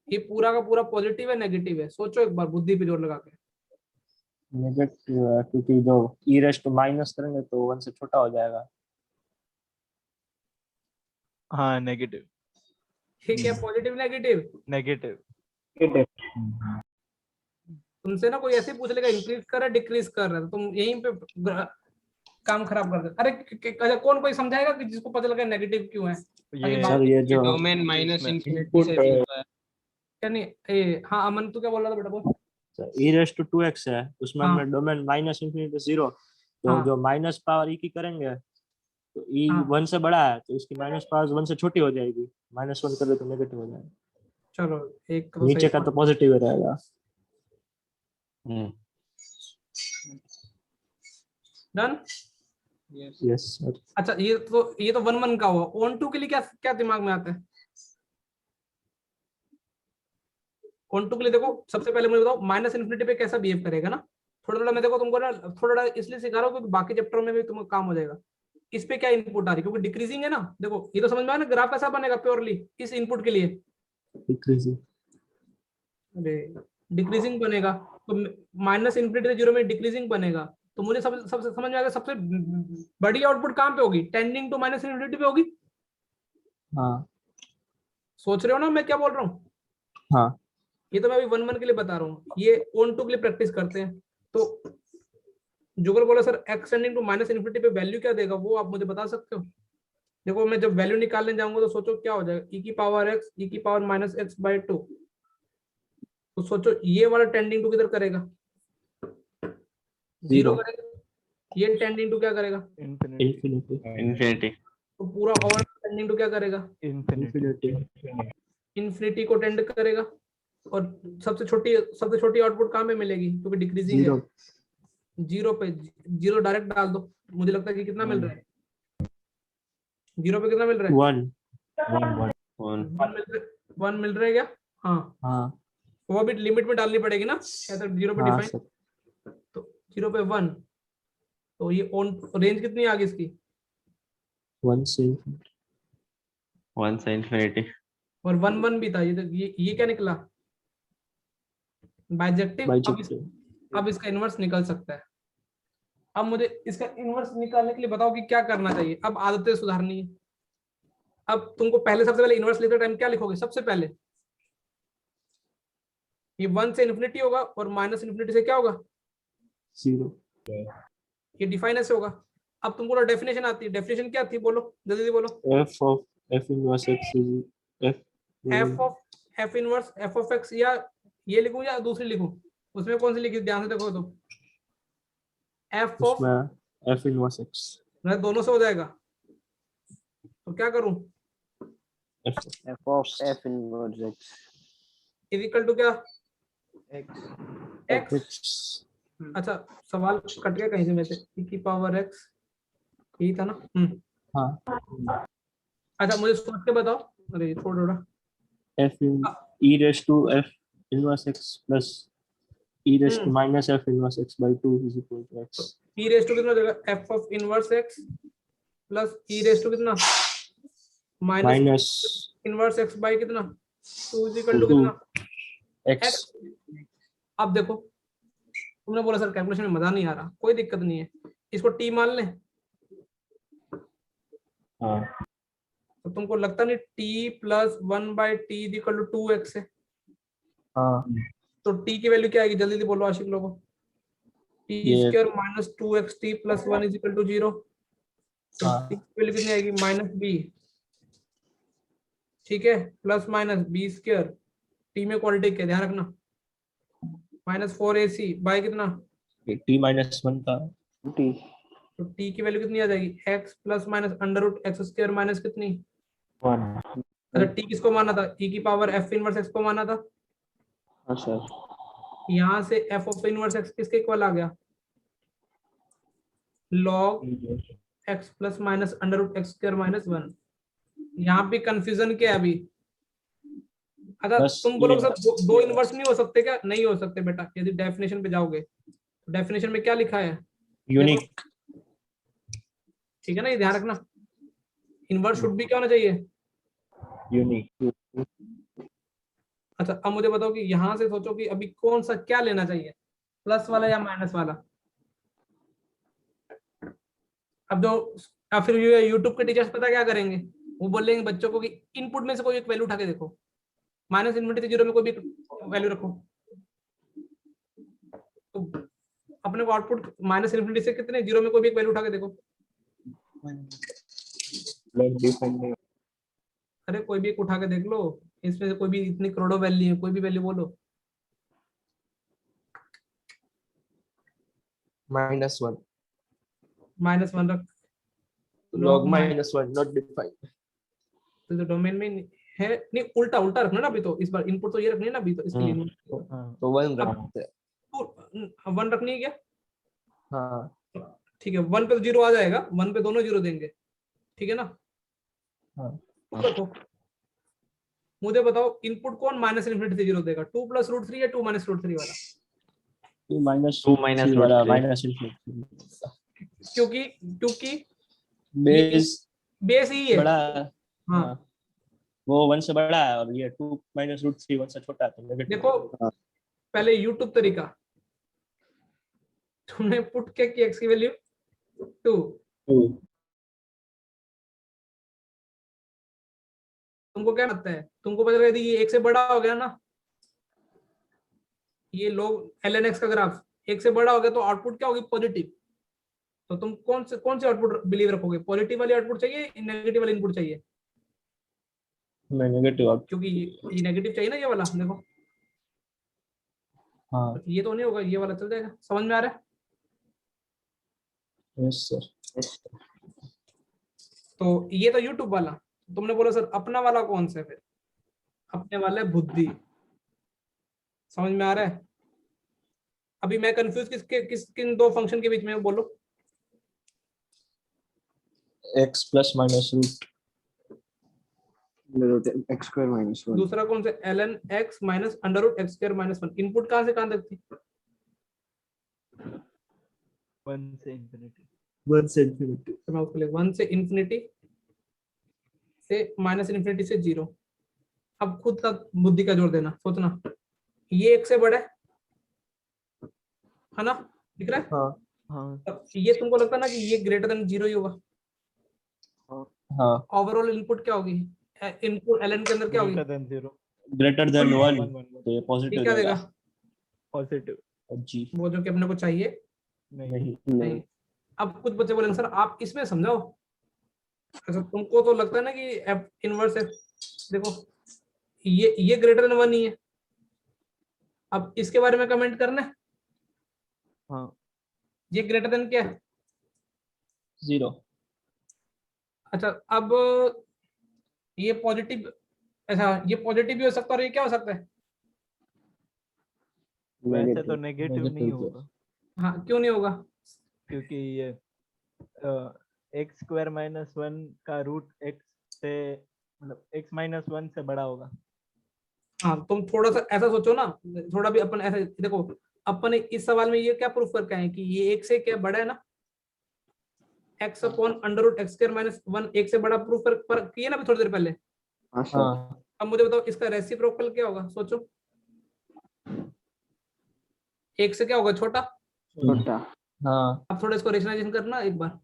ये पूरा का पूरा पॉजिटिव है नेगेटिव है? सोचो एक बार बुद्धि पे जोर लगा के।
नेगेटिव है क्योंकि जो ई रेस्ट माइनस करेंगे तो 1 से छोटा हो जाएगा।
हाँ नेगेटिव।
ठीक है, पॉजिटिव नेगेटिव।
नेगेटिव।
तुमसे ना कोई ऐसे पूछ लेगा इंक्रीज कर रहा है डिक्रीज कर रहा है, तो तुम यहीं पे काम खराब कर दे। अरे अच्छा कौन कोई समझाएगा कि जिसको पता लगा नेगेटिव क्यों है?
ये
सर ये जो
डोमेन माइनस
इसमें
इन्फिनिटी से शुरू हुआ है।
क्या नहीं हाँ अमन तू क्या बोल रहा था बेटा बोल।
ई रेस्ट टू 2x है, उसमें
हाँ।
हमने डोमेन माइनस इंफिनिटी से 0, तो
हाँ।
जो माइनस पावर ई की करेंगे तो ई
हाँ।
1 से बड़ा है तो इसकी माइनस पावर 1 से छोटी हो जाएगी, -1 कर दे तो नेगेटिव हो जाएगा।
चलो एक तो
नीचे
सही
का तो पॉजिटिव रहेगा।
डन।
Yes sir.
अच्छा ये तो 1 1 का हुआ। ऑन 2 के लिए क्या क्या दिमाग में आता है? ऑन 2 के लिए देखो सबसे पहले मुझे बताओ माइनस इन्फिनिटी पे कैसा बिहेव करेगा ना। थोड़ा थोड़ा मैं देखो तुमको ना थोड़ा थोड़ा इसलिए सिखा रहा हूँ क्योंकि बाकी चैप्टरों में भी तुमको काम हो जाएगा। इस पे क्या इनपुट आ रही है, क्योंकि डिक्रीजिंग है ना। देखो ये तो समझ में आया ना, ग्राफ कैसा बनेगा प्योरली इस इनपुट के लिए।
डिक्रीजिंग।
अरे डिक्रीजिंग बनेगा तो माइनस इन्फिनिटी से 0 में डिक्रीजिंग बनेगा। तो मुझे सब समझ में आएगा सबसे बड़ी आउटपुट कहाँ पे होगी, टेंडिंग टू माइनस इन्फिनिटी पे होगी।
हाँ
सोच रहे हो ना मैं क्या बोल रहा हूँ?
हाँ।
ये तो मैं अभी 1 1 के लिए बता रहा हूँ, ये ऑन 2 के लिए प्रैक्टिस करते हैं। तो जुगल बोला sir X tending to minus infinity पे वैल्यू क्या देगा, वो आप मुझे बता सकते हो? देखो मैं जब वैल्यू निकालने जाऊंगा तो सोचो क्या हो जाएगा, e की पावर x e की पावर -x/2। तो सोचो ये वाला टेंडिंग टू किधर करेगा, 0 करेगा। ये टेंडिंग टू क्या करेगा,
इंफिनिटी।
इन्फिनिटी।
तो पूरा ओवर टेंडिंग टू क्या करेगा,
इंफिनिटी।
इन्फिनिटी को टेंड करेगा। और सबसे छोटी आउटपुट कहाँ पे मिलेगी, क्योंकि डिक्रीजिंग है। 0 पे 0 डायरेक्ट डाल दो। मुझे लगता है कि कितना मिल रहा है 0 पे, कितना मिल रहा है
1
1 मिल रहा है क्या? हाँ
हाँ
वो भी लिमिट में डालनी पड़ेगी ना, ऐसा 0 पे
हाँ
डिफाइन।
सर।
तो 0 पे 1, तो ये ऑन रेंज कितनी आ गई इसकी,
1 से
1 से इन्फिनिटी।
और 1 1 भी था। ये क्या निकला, बाइजेक्टिव।
बाइजेक्टिव।
अब इसका इनवर्स निकल सकता है। अब मुझे इसका इनवर्स निकालने के लिए बताओ कि क्या करना चाहिए। अब आदतें सुधारनी है। अब तुमको पहले सबसे पहले इनवर्स लेते टाइम क्या लिखोगे सबसे पहले? ये 1 से इन्फिनिटी होगा और माइनस इन्फिनिटी से क्या होगा?
0
ये डिफाइन ऐसे होगा। अब तुमको डेफिनेशन आती है, डेफिनेशन क्या थी बोलो, जल्दी बोलो।
f of f inverse x is
F inverse F of x, या ये लिखूं या दूसरी लिखूं? उसमें कौन सी लिखी ध्यान से देखो तो। एफ ऑफ,
उसमें f inverse x
दोनों से हो जाएगा तो क्या करूं?
f
f of f inverse x
is equal to क्या?
x
X. अच्छा सवाल कट गया कहीं से में से, e की पावर x यही था ना?
हाँ
अच्छा मुझे सोच के बताओ। अरे थोड़ा
f in e raised to f inverse x plus e raised to minus f inverse x by 2 is equal to x.
e raise to कितना हो जाएगा? f of inverse x plus e raise to कितना? Minus
Minus
inverse x by कितना? 2 is equal to
2
कितना?
x.
अब देखो तुमने बोला सर कैलकुलेशन में मजा नहीं आ रहा, कोई दिक्कत नहीं है, इसको t मान लें।
हाँ
तो तुमको लगता नहीं t plus 1 by t is equal to 2x है?
हाँ
तो t की वैल्यू क्या आएगी जल्दी से बोलो आशिक लोगों। t
ये-
square minus 2xt plus 1 is equal to 0। तो
हाँ।
t की वैल्यू कितनी आएगी? माइनस b, ठीक है, plus minus b square, t में क्वालिटी क्या ध्यान रखना, माइनस 4ac बाय कितना?
t minus 1 था
t
तो t की वैल्यू कितनी आ जाएगी? x plus minus under root X square minus कितनी?
1
अच्छा t किसको माना था? e की पावर f इनवर्स x को माना था।
हाँ सर
यहाँ से f ऑफ इनवर्स x किसके इक्वल आ गया? log x plus minus under root X square minus 1। यहाँ पे कंफ्यूजन क्या है अभी? अगर
बस
तुम बोलोगे
ये-
सर दो इनवर्स नहीं हो सकते क्या? नहीं हो सकते बेटा, यदि डेफिनेशन पे जाओगे तो डेफिनेशन में क्या लिखा है?
यूनिक
ठीक है ना, ये ध्यान रखना। इनवर्स शुड भी क्या होना चाहिए?
यूनिक
अच्छा अब मुझे बताओ कि यहाँ से सोचो कि अभी कौन सा क्या लेना चाहिए, प्लस वाला या माइनस वाला? अब जो अब फिर यूट्यूब के टीचर्स पता क्या करेंगे, वो बोलेंगे बच्चों को कि इनपुट में से कोई एक वैल्यू उठा के देखो, माइनस इन्फिनिटी से 0 में कोई भी वैल्यू रखो। तो अपने को आउटपुट माइनस इन्फिनिटी से कितने 0 में कोई भी एक वैल्यू उठा के देखो। अरे कोई भी एक उठा के देख लो, इसमें से कोई भी, इतनी करोड़ों वैल्यू है, कोई भी वैल्यू बोलो।
-1
-1 रख,
log -1 not defined
तो जो डोमेन में है नहीं, उल्टा उल्टा रखना ना अभी, तो इस बार इनपुट तो ये रखनी है ना अभी, तो इसके लिए
तो 1 रखते हैं।
तो 1 रखनी है क्या?
हाँ
ठीक है, 1 पे तो 0 आ जाएगा, 1 पे दोनों 0 देंगे, ठीक है ना?
हाँ
रखो। मुझे बताओ इनपुट कौन माइनस इन्फिनिटी से 0 देगा? 2 प्लस रूट 3 या 2 माइनस रूट 3 वाला?
2 minus
2 minus
-3
root
वाला
3.
minus infinity
क्योंकि
बेस
बेस ही है।
बड़ा
हाँ
वो 1 से बड़ा है और ये 2 minus root 3 1 से छोटा है तो नेगेटिव।
देखो पहले यूट्यूब तरीका, तुमने पुट क्या किया x की वैल्यू 2, तुमको क्या लगता है? तुमको पता लगा ये 1 से बड़ा हो गया ना, ये log ln x का ग्राफ 1 से बड़ा हो गया तो आउटपुट क्या होगी? पॉजिटिव। तो तुम कौन से आउटपुट बिलीव रखोगे? पॉजिटिव वाली आउटपुट चाहिए, नेगेटिव वाली इनपुट चाहिए?
मैं नेगेटिव आउट।
क्योंकि ये नेगेटिव चाहिए ना, ये वाला देखो।
हाँ
ये तो नहीं होगा, ये वाला चल जाएगा। समझ में आ रहा है?
Yes sir.
तो ये तो यूट्यूब वाला। तुमने बोला सर अपना वाला कौन सा है? फिर अपने वाला है बुद्धि। समझ में आ रहा है? अभी मैं कंफ्यूज किन दो फंक्शन के बीच में हूं, बोलो।
x plus minus root
x square minus 1
दूसरा कौन सा? ln x minus under root X square minus 1। Input कहां से कहां तक थी?
1 से infinity.
1 से infinity।
तो मैं उसको लिख 1 से इंफिनिटी से माइनस इन्फिनिटी से 0। अब खुद का बुद्धि का जोर देना, सोचना। ये 1 से बड़ा है ना, दिख रहा है?
हाँ
हाँ
तब ये तुमको लगता है ना कि ये ग्रेटर देन 0 ही होगा।
हाँ
ओवरऑल इनपुट क्या होगी, इनपुट ln के अंदर क्या होगी,
greater than 0
ग्रेटर देन 1
1 1
तो ये
ये
पॉजिटिव
क्या देगा,
पॉजिटिव
जी
वो जो कि अपने को चाहिए
नहीं
नहीं
नहीं। अब कुछ बच्चे बोलेंगे सर आप इसमें समझाओ। अच्छा तुमको तो लगता है ना कि एफ इनवर्स एफ, देखो ये ग्रेटर देन 1 ही है। अब इसके बारे में कमेंट करना है,
हाँ
ये ग्रेटर देन क्या है।
0
अच्छा अब ये पॉजिटिव, अच्छा ये पॉजिटिव भी हो सकता है और ये क्या हो सकता है,
वैसे तो नेगेटिव नहीं
Negative
होगा
हाँ क्यों नहीं होगा,
क्योंकि ये एक्स स्क्वायर माइनस 1 का रूट एक्स से मतलब एक्स माइनस 1 से बड़ा होगा।
हाँ तुम थोड़ा सा ऐसा सोचो ना, थोड़ा भी अपन ऐसा देखो, अपन इस सवाल में ये क्या प्रूफ करके आए कि ये एक से क्या बड़ा है ना, X upon under root X square minus 1 एक से बड़ा प्रूफ पर किया ना अभी थोड़ी देर पहले।
हाँ सर।
हाँ
अब मुझे बताओ इसका रेसिप्रोकल क्या होगा, सोचो एक से क्या होगा छोटा।
छोटा।
हाँ
अब थोड़ा इसको रेशनलाइजेशन करना एक बार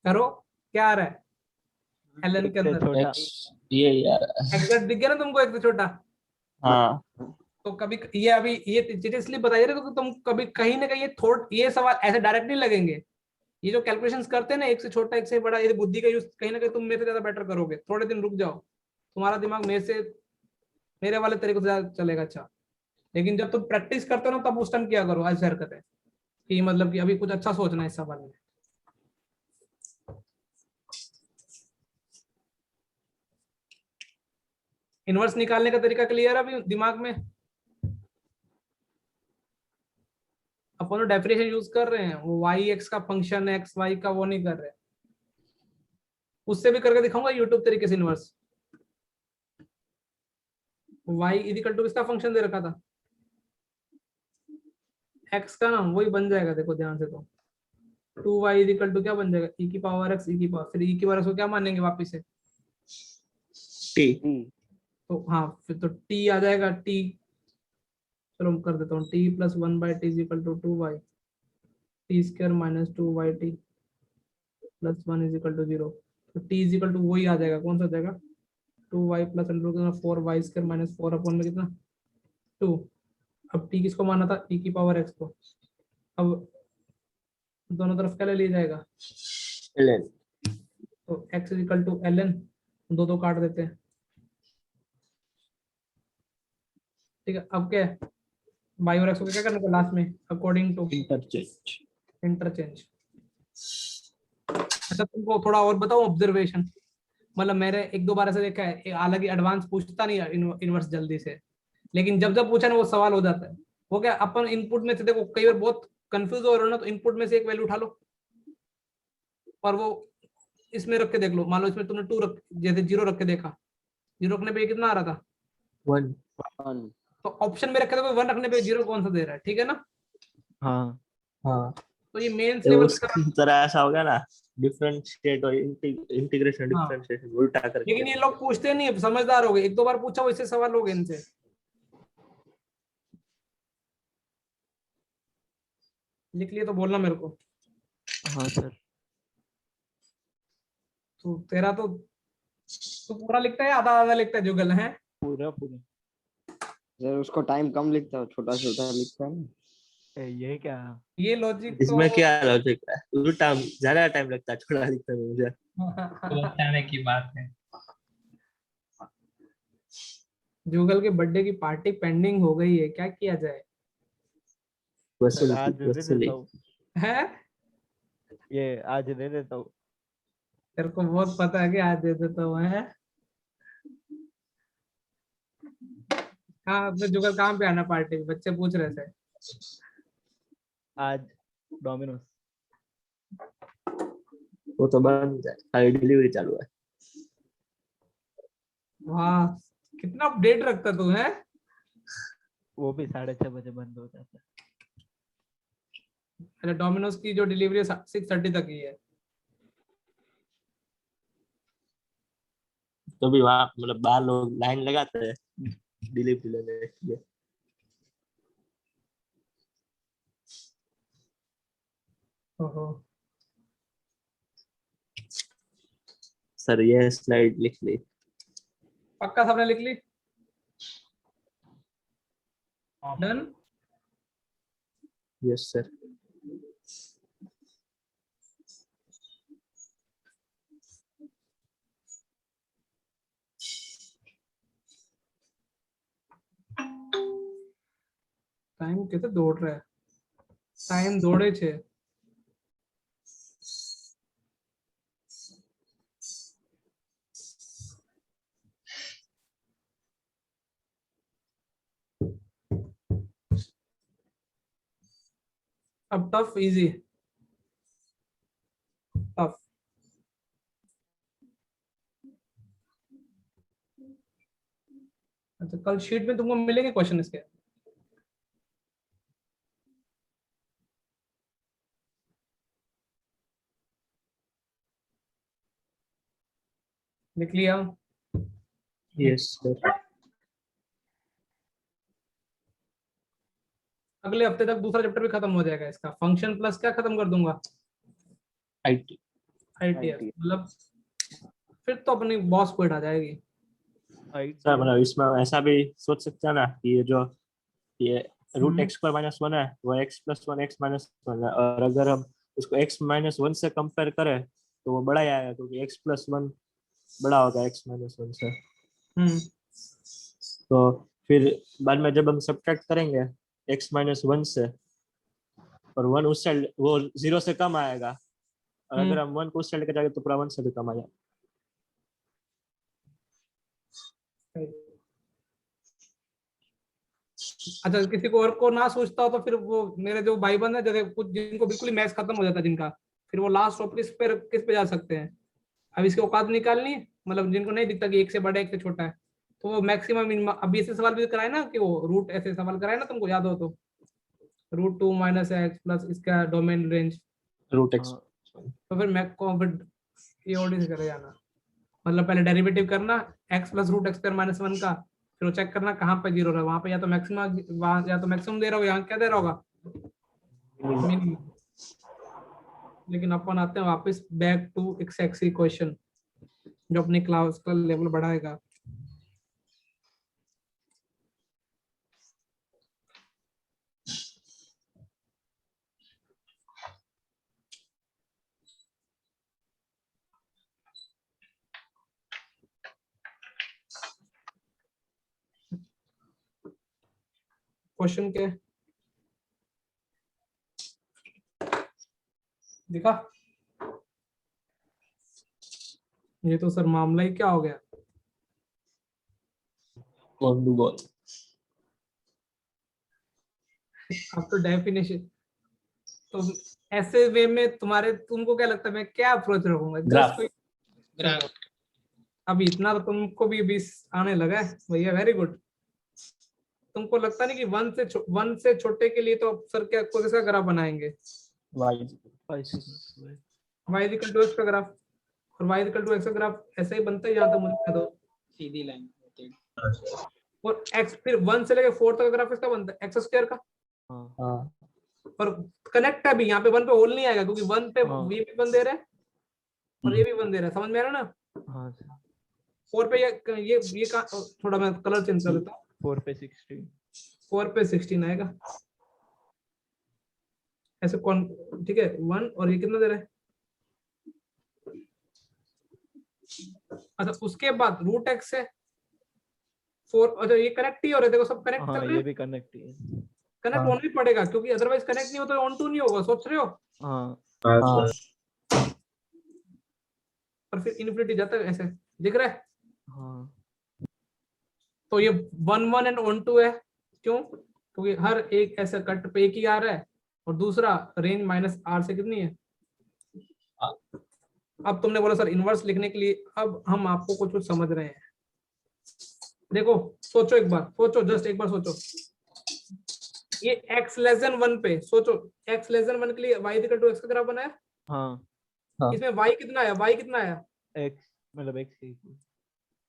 करो, क्या आ रहा है ln के
से
अंदर,
छोटा
x ये यार
एग्जैक्ट दिख गया ना तुमको एक से छोटा।
हाँ
तो कभी ये अभी ये चीजें इसलिए बताइए ना क्योंकि तुम कभी कहीं ना कहीं ये थोड़ ये सवाल ऐसे डायरेक्ट नहीं लगेंगे, ये जो कैलकुलेशंस करते हैं ना एक से छोटा एक से बड़ा, ये बुद्धि का यूज कहीं ना कहीं तुम मेरे से ज्यादा बेटर करोगे, थोड़े दिन रुक जाओ, तुम्हारा दिमाग मेरे वाले तरीके से ज्यादा चलेगा। अच्छा लेकिन जब तुम प्रैक्टिस करते हो ना तब उस टाइम क्या करो ऐसी हरकतें कि मतलब कि अभी कुछ अच्छा सोचना है इस सवाल में। इनवर्स निकालने का तरीका क्लियर है अभी दिमाग में, अपन डेफिनेशन यूज कर रहे हैं, वो वाई एक्स का फंक्शन है एक्स वाई का वो नहीं कर रहे, उससे भी करके दिखाऊंगा यूट्यूब तरीके से इनवर्स। वाई इक्वल टू किसका फंक्शन दे रखा था, एक्स का ना, वही बन जाएगा देखो ध्यान से, तो 2y इक्वल टू क्या बन जाएगा e की पावर x e की पावर, फिर e की पावर x को क्या मानेंगे वापिस से
t
तो हाँ फिर तो t आ जाएगा t, चलो मैं कर देता हूँ t plus 1/t is equal to 2y t square minus 2yt plus 1 is equal to 0, तो t इज इक्वल टू वही आ जाएगा, कौन सा आ जाएगा 2y plus under root 4y square minus 4 upon में कितना 2। अब t किसको माना था e की पावर x को, अब दोनों तरफ क्या ले लिया जाएगा
ln
तो x is equal to ln, दो दो काट देते हैं, ठीक है। अब क्या है y और x को क्या करना था लास्ट में अकॉर्डिंग टू
interchange
इंटरचेंज। अच्छा तुमको थोड़ा और बताऊं ऑब्जर्वेशन, मतलब मैंने एक दो बार ऐसे देखा है, हालांकि एडवांस पूछता नहीं इनवर्स जल्दी से, लेकिन जब जब पूछा ना वो सवाल हो जाता है। वो क्या अपन इनपुट में से देखो कई बार बहुत कंफ्यूज हो रहे हो ना, तो इनपुट में से एक वैल्यू उठा लो और वो इसमें रख के देख लो, मान लो इसमें तुमने 2 रख जैसे 0 रख के देखा, 0 रखने पे कितना आ रहा था
1
तो ऑप्शन में रखे थे 1 रखने पे 0 कौन सा दे रहा है, ठीक है ना।
हाँ
हाँ
तो ये मेंस
तो
लेवल
उसकी तरह ऐसा हो गया ना डिफरेंशिएट और इंटीग्रेशन
हाँ,
डिफरेंशिएशन उल्टा करके
लेकिन ये लोग पूछते नहीं है, समझदार हो गए, एक दो बार पूछा वैसे सवाल हो गए इनसे। लिख लिए तो बोलना मेरे को।
हाँ सर
तो तेरा तो तू पूरा लिखता है आधा आधा लिखता है जुगल है।
पूरा पूरा
सर उसको टाइम कम लिखता है, छोटा छोटा लिखता है ना।
ये क्या
ये लॉजिक तो
इसमें क्या लॉजिक है उल्टा ज्यादा टाइम लगता है छोटा लिखने में मुझे
सोचने की बात है।
जुगल के बर्थडे की पार्टी पेंडिंग हो गई है, क्या किया जाए
सर आज दे
वसूली
देता हूँ
है।
ये आज दे देता हूँ
तेरे को बहुत पता है कि आज दे देता हूँ है। हाँ तो जुगल कहाँ पे आना पार्टी, बच्चे पूछ रहे थे।
आज डोमिनोज
वो तो बंद है खाली डिलीवरी चालू है
वाह कितना अपडेट रखता तू है।
वो भी 6:30 बजे बंद हो जाता है।
अच्छा डोमिनोज की जो डिलीवरी 6:30 तक ही है।
तो भी वहाँ मतलब बाहर लोग लाइन लगाते हैं डिलीवरी लेने के लिए
ओहो,
सर ये स्लाइड लिख ली।
पक्का सबने लिख ली? डन।
Yes sir.
टाइम कितने दौड़ रहा है, टाइम दौड़े छे। अब टफ इजी, टफ। अच्छा, कल शीट में तुमको मिलेंगे क्वेश्चन इसके। लिख लिया?
Yes sir.
अगले हफ्ते तक दूसरा चैप्टर भी खत्म हो जाएगा इसका। फंक्शन प्लस क्या खत्म कर दूंगा?
आईटी।
आईटीएस। मतलब फिर तो अपनी बॉस पॉइंट आ जाएगी।
सर मतलब इसमें ऐसा भी सोच सकते हैं ना कि ये रूट एक्स स्क्वायर माइनस 1 है, वो एक्स प्लस 1 एक्स माइनस 1 है, और अगर हम उसको एक्स माइनस 1 से कंपेयर करें तो वो बड़ा ही आएगा, क्योंकि एक्स प्लस 1 बड़ा होगा एक्स माइनस 1 से। तो फिर बाद में जब हम सब्ट्रैक्ट करेंगे एक्स माइनस 1 से, और 1 उस साइड वो 0 से कम आएगा, और अगर हम 1 को उस साइड लेके जाएंगे तो पूरा 1 से भी कम आएगा।
अच्छा, किसी को और को ना सोचता हो तो फिर वो मेरे जो भाई बंद है, जैसे कुछ जिनको बिल्कुल ही मैथ्स खत्म हो जाता है जिनका, फिर वो लास्ट टॉपिक किस पे जा सकते हैं? अब इसकी औकात निकालनी है, मतलब जिनको नहीं दिखता कि एक से बड़ा एक से छोटा है, तो वो मैक्सिमम। अभी ऐसे सवाल भी कराए ना कि वो रूट ऐसे सवाल कराए ना, तुमको याद हो तो, रूट 2 माइनस एक्स प्लस इसका डोमेन रेंज,
रूट एक्स।
तो फिर मैं फिर ये ऑर्डर से करे जाना। मतलब पहले डेरिवेटिव करना x plus root X square minus 1 का, फिर वो चेक करना कहाँ पे जीरो है, वहां पे या तो मैक्सिमम, वहां या तो मैक्सिमम दे रहा होगा, यहाँ क्या दे रहा होगा, मिनिमम। लेकिन अपन आते हैं वापस बैक टू एक्स इक्वेशन, जो अपनी क्लास का लेवल बढ़ाएगा। क्वेश्चन के दिखा, ये तो सर मामला ही क्या हो गया।
On the ball.
अब तो डेफिनेशन, तो ऐसे वे में तुमको क्या लगता है मैं क्या अप्रोच रखूंगा?
ग्राफ।
Just graph. अभी इतना तो तुमको भी 20 आने लगा है भैया, वेरी गुड। तुमको लगता नहीं कि 1 से छोटे के लिए तो सर क्या कैसा ग्राफ बनाएंगे?
y
y equal to X का ग्राफ, और y इक्वल टू एक्स का ग्राफ ऐसे ही बनता है जहां तक मुझे याद हो,
सीधी लाइन।
और x फिर 1 से लेके 4 तक का ग्राफ इसका बनता है एक्स स्क्वायर का।
हाँ।
और कनेक्ट है भी यहाँ पे, 1 पे होल नहीं आएगा, क्योंकि 1 पे ये भी 1 दे रहा है और ये भी 1 दे रहा है, समझ में आ रहा है ना? 4 पे ये थोड़ा मैं कलर चेंज कर देता हूँ,
4 पे 16,
4 पे 16 आएगा ऐसे कौन, ठीक है 1, और ये कितना दे रहा है? अच्छा, उसके बाद रूट एक्स है 4। अच्छा, ये कनेक्ट ही हो रहे, देखो सब कनेक्ट चल रहे
ये
हैं,
भी कनेक्ट ही है।
कनेक्ट होना ही पड़ेगा, क्योंकि अदरवाइज कनेक्ट नहीं हो तो ऑन टू नहीं होगा, सोच रहे हो?
हाँ
और फिर इन्फिनिटी जाता है, ऐसे दिख रहा है।
हाँ
तो ये 1 1 एंड ऑन टू है, क्यों? क्योंकि हर एक ऐसा कट पे एक ही आ रहा है, और दूसरा रेंज माइनस आर से कितनी है। अब तुमने बोला सर इनवर्स लिखने के लिए, अब हम आपको कुछ समझ रहे हैं। देखो सोचो एक बार, सोचो जस्ट एक बार सोचो, ये x लेस देन 1 पे सोचो, x लेस देन 1 के लिए y इक्वल टू x का ग्राफ बनाया।
हाँ
इसमें y कितना आया, y कितना आया?
x मतलब x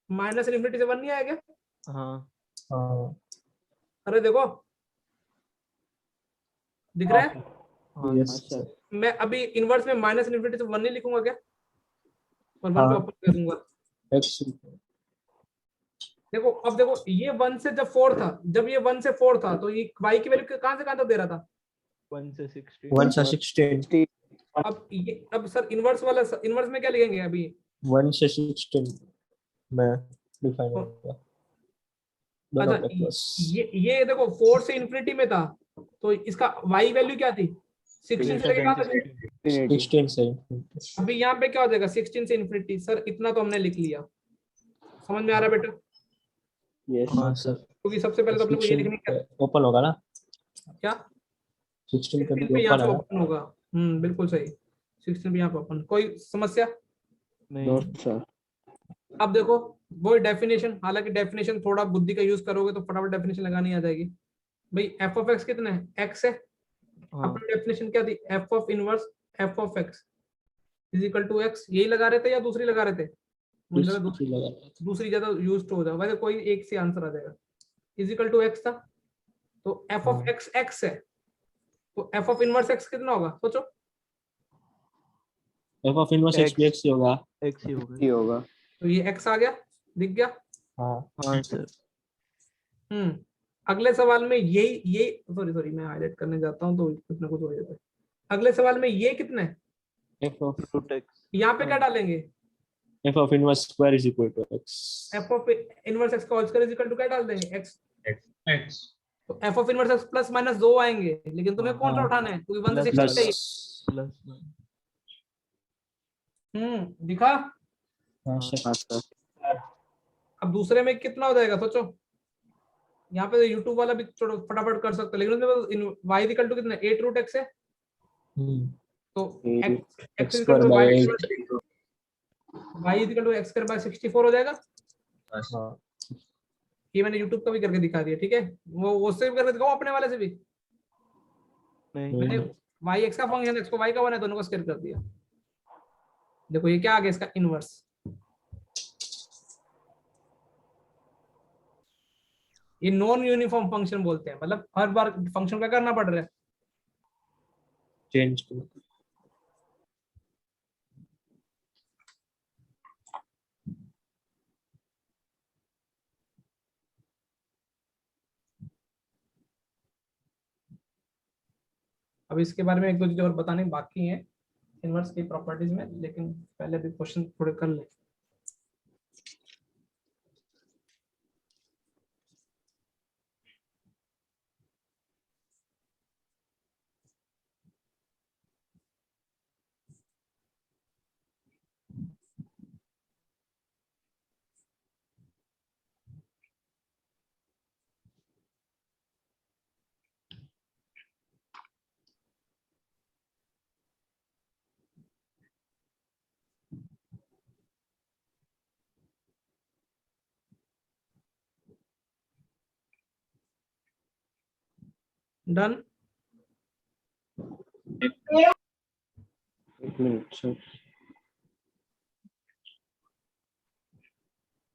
माइनस इन्फिनिटी से 1 नहीं आया क्या?
हाँ
अरे देखो दिख रहा है।
हाँ
यस
अच्छा
मैं अभी इनवर्स में माइनस इन्फिनिटी से 1 नहीं लिखूंगा क्या, और 1 पे
हाँ।
अपर कर दूंगा।
एक्स
देखो अब देखो, ये 1 से जब 4 था, जब ये 1 से 4 था तो ये y की वैल्यू कहां से कहां तक दे रहा था?
1 से 16
1 से 16
अब ये, अब सर इनवर्स वाला, इनवर्स में क्या लिखेंगे अभी?
1 से 16 में डिफाइन होगा दोनों
अच्छा
पे प्लस।
ये देखो 4 से इन्फिनिटी में था, तो इसका y वैल्यू क्या थी? 16 से लेके कहां तक?
16 से
अभी यहाँ पे क्या हो जाएगा? 16 से इन्फिनिटी। सर इतना तो हमने लिख लिया, समझ में आ रहा है बेटा?
यस
हाँ सर
क्योंकि सबसे पहले तो अपने को ये लिखनी है
ओपन होगा ना,
क्या,
16 पे
16
भी
पे यहाँ
ओपन
पे
है ना।
ओपन होगा। बिल्कुल सही, 16 पे यहाँ पे ओपन। कोई समस्या?
नो
नहीं
सर
अब देखो वो डेफिनेशन, हालांकि डेफिनेशन थोड़ा बुद्धि का यूज करोगे तो फटाफट डेफिनेशन लगानी आ जाएगी। भाई एफ ऑफ एक्स कितना है? एक्स है।
हाँ
अपनी डेफिनेशन क्या थी? F of inverse F of X is equal to X. यही लगा रहे थे या दूसरी लगा रहे थे? मुझे लगा
दूसरी लगा
दूसरी ज्यादा यूज हो जाएगा, वैसे कोई एक से आंसर आ जाएगा। इज इक्वल टू एक्स था, तो एफ ऑफ एक्स एक्स है, तो एफ ऑफ इनवर्स एक्स कितना होगा सोचो?
एफ ऑफ इनवर्स एक्स भी एक्स ही होगा।
x ही होगा।
ही होगा
तो ये एक्स आ गया, दिख गया।
हाँ
हाँ सर
अगले सवाल में ये सॉरी सॉरी मैं हाईलाइट करने जाता हूँ तो कुछ ना कुछ हो जाता है। अगले सवाल में ये कितना है?
एफ ऑफ
रूट x
यहाँ पे क्या डालेंगे?
F of inverse square is equal to X.
F of inverse X का whole square is equal to क्या डाल देंगे? एक्स।
एक्स
तो F of inverse X plus minus 2 आएंगे, लेकिन तुम्हें कौन सा
हाँ।
उठाना है? क्योंकि 1 से
प्लस
16 चाहिए।
प्लस
दिखा?
हाँ सर
हाँ सर
अब दूसरे में कितना हो जाएगा सोचो? यहाँ पे यूट्यूब वाला भी थोड़ा फटाफट कर सकते हो, लेकिन उसमें y इक्वल टू कितना? 8 रूट एक्स है, तो x
X
equal
square
to
by
y
8।
Equal to X square by 64 हो जाएगा।
हाँ
ये मैंने यूट्यूब का भी करके दिखा दिया, ठीक है? वो उससे भी करके दिखाऊं अपने वाले से भी?
नहीं
मैंने y x का फंक्शन x को y का बना है, दोनों को स्क्वायर कर दिया। देखो ये क्या आ गया इसका इनवर्स। ये नॉन यूनिफॉर्म फंक्शन बोलते हैं, मतलब हर बार फंक्शन क्या करना पड़ रहा है?
चेंज
अब इसके बारे में एक दो चीजें और बताने बाकी हैं इनवर्स की प्रॉपर्टीज में, लेकिन पहले भी क्वेश्चन थोड़े कर ले। डन।
एक मिनट सर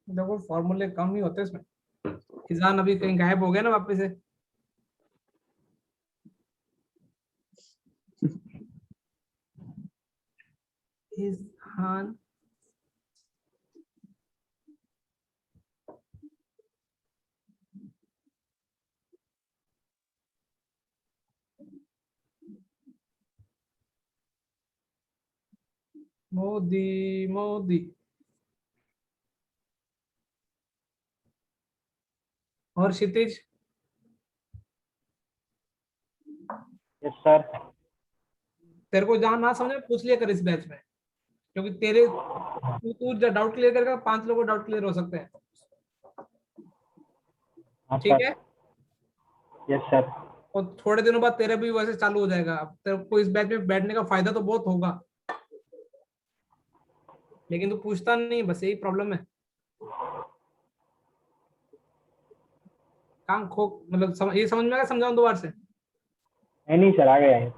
देखो फॉर्मूले कम ही होते हैं इसमें। किसान अभी कहीं गायब हो गया ना वापस से। किसान मोदी मोदी और क्षितिज।
यस सर
तेरे को जहां ना समझे पूछ लिया कर इस बैच में, क्योंकि तेरे तू डाउट क्लियर करेगा, 5 लोगों को डाउट क्लियर हो सकते हैं।
हाँ
ठीक
सर
है?
यस सर
और थोड़े दिनों बाद तेरे भी वैसे चालू हो जाएगा। अब तेरे को इस बैच में बैठने का फायदा तो बहुत होगा, लेकिन तू पूछता नहीं, बस यही प्रॉब्लम है। काम खो मतलब ये समझ में आएगा? समझाऊं दोबारा से?
नहीं सर आ गया है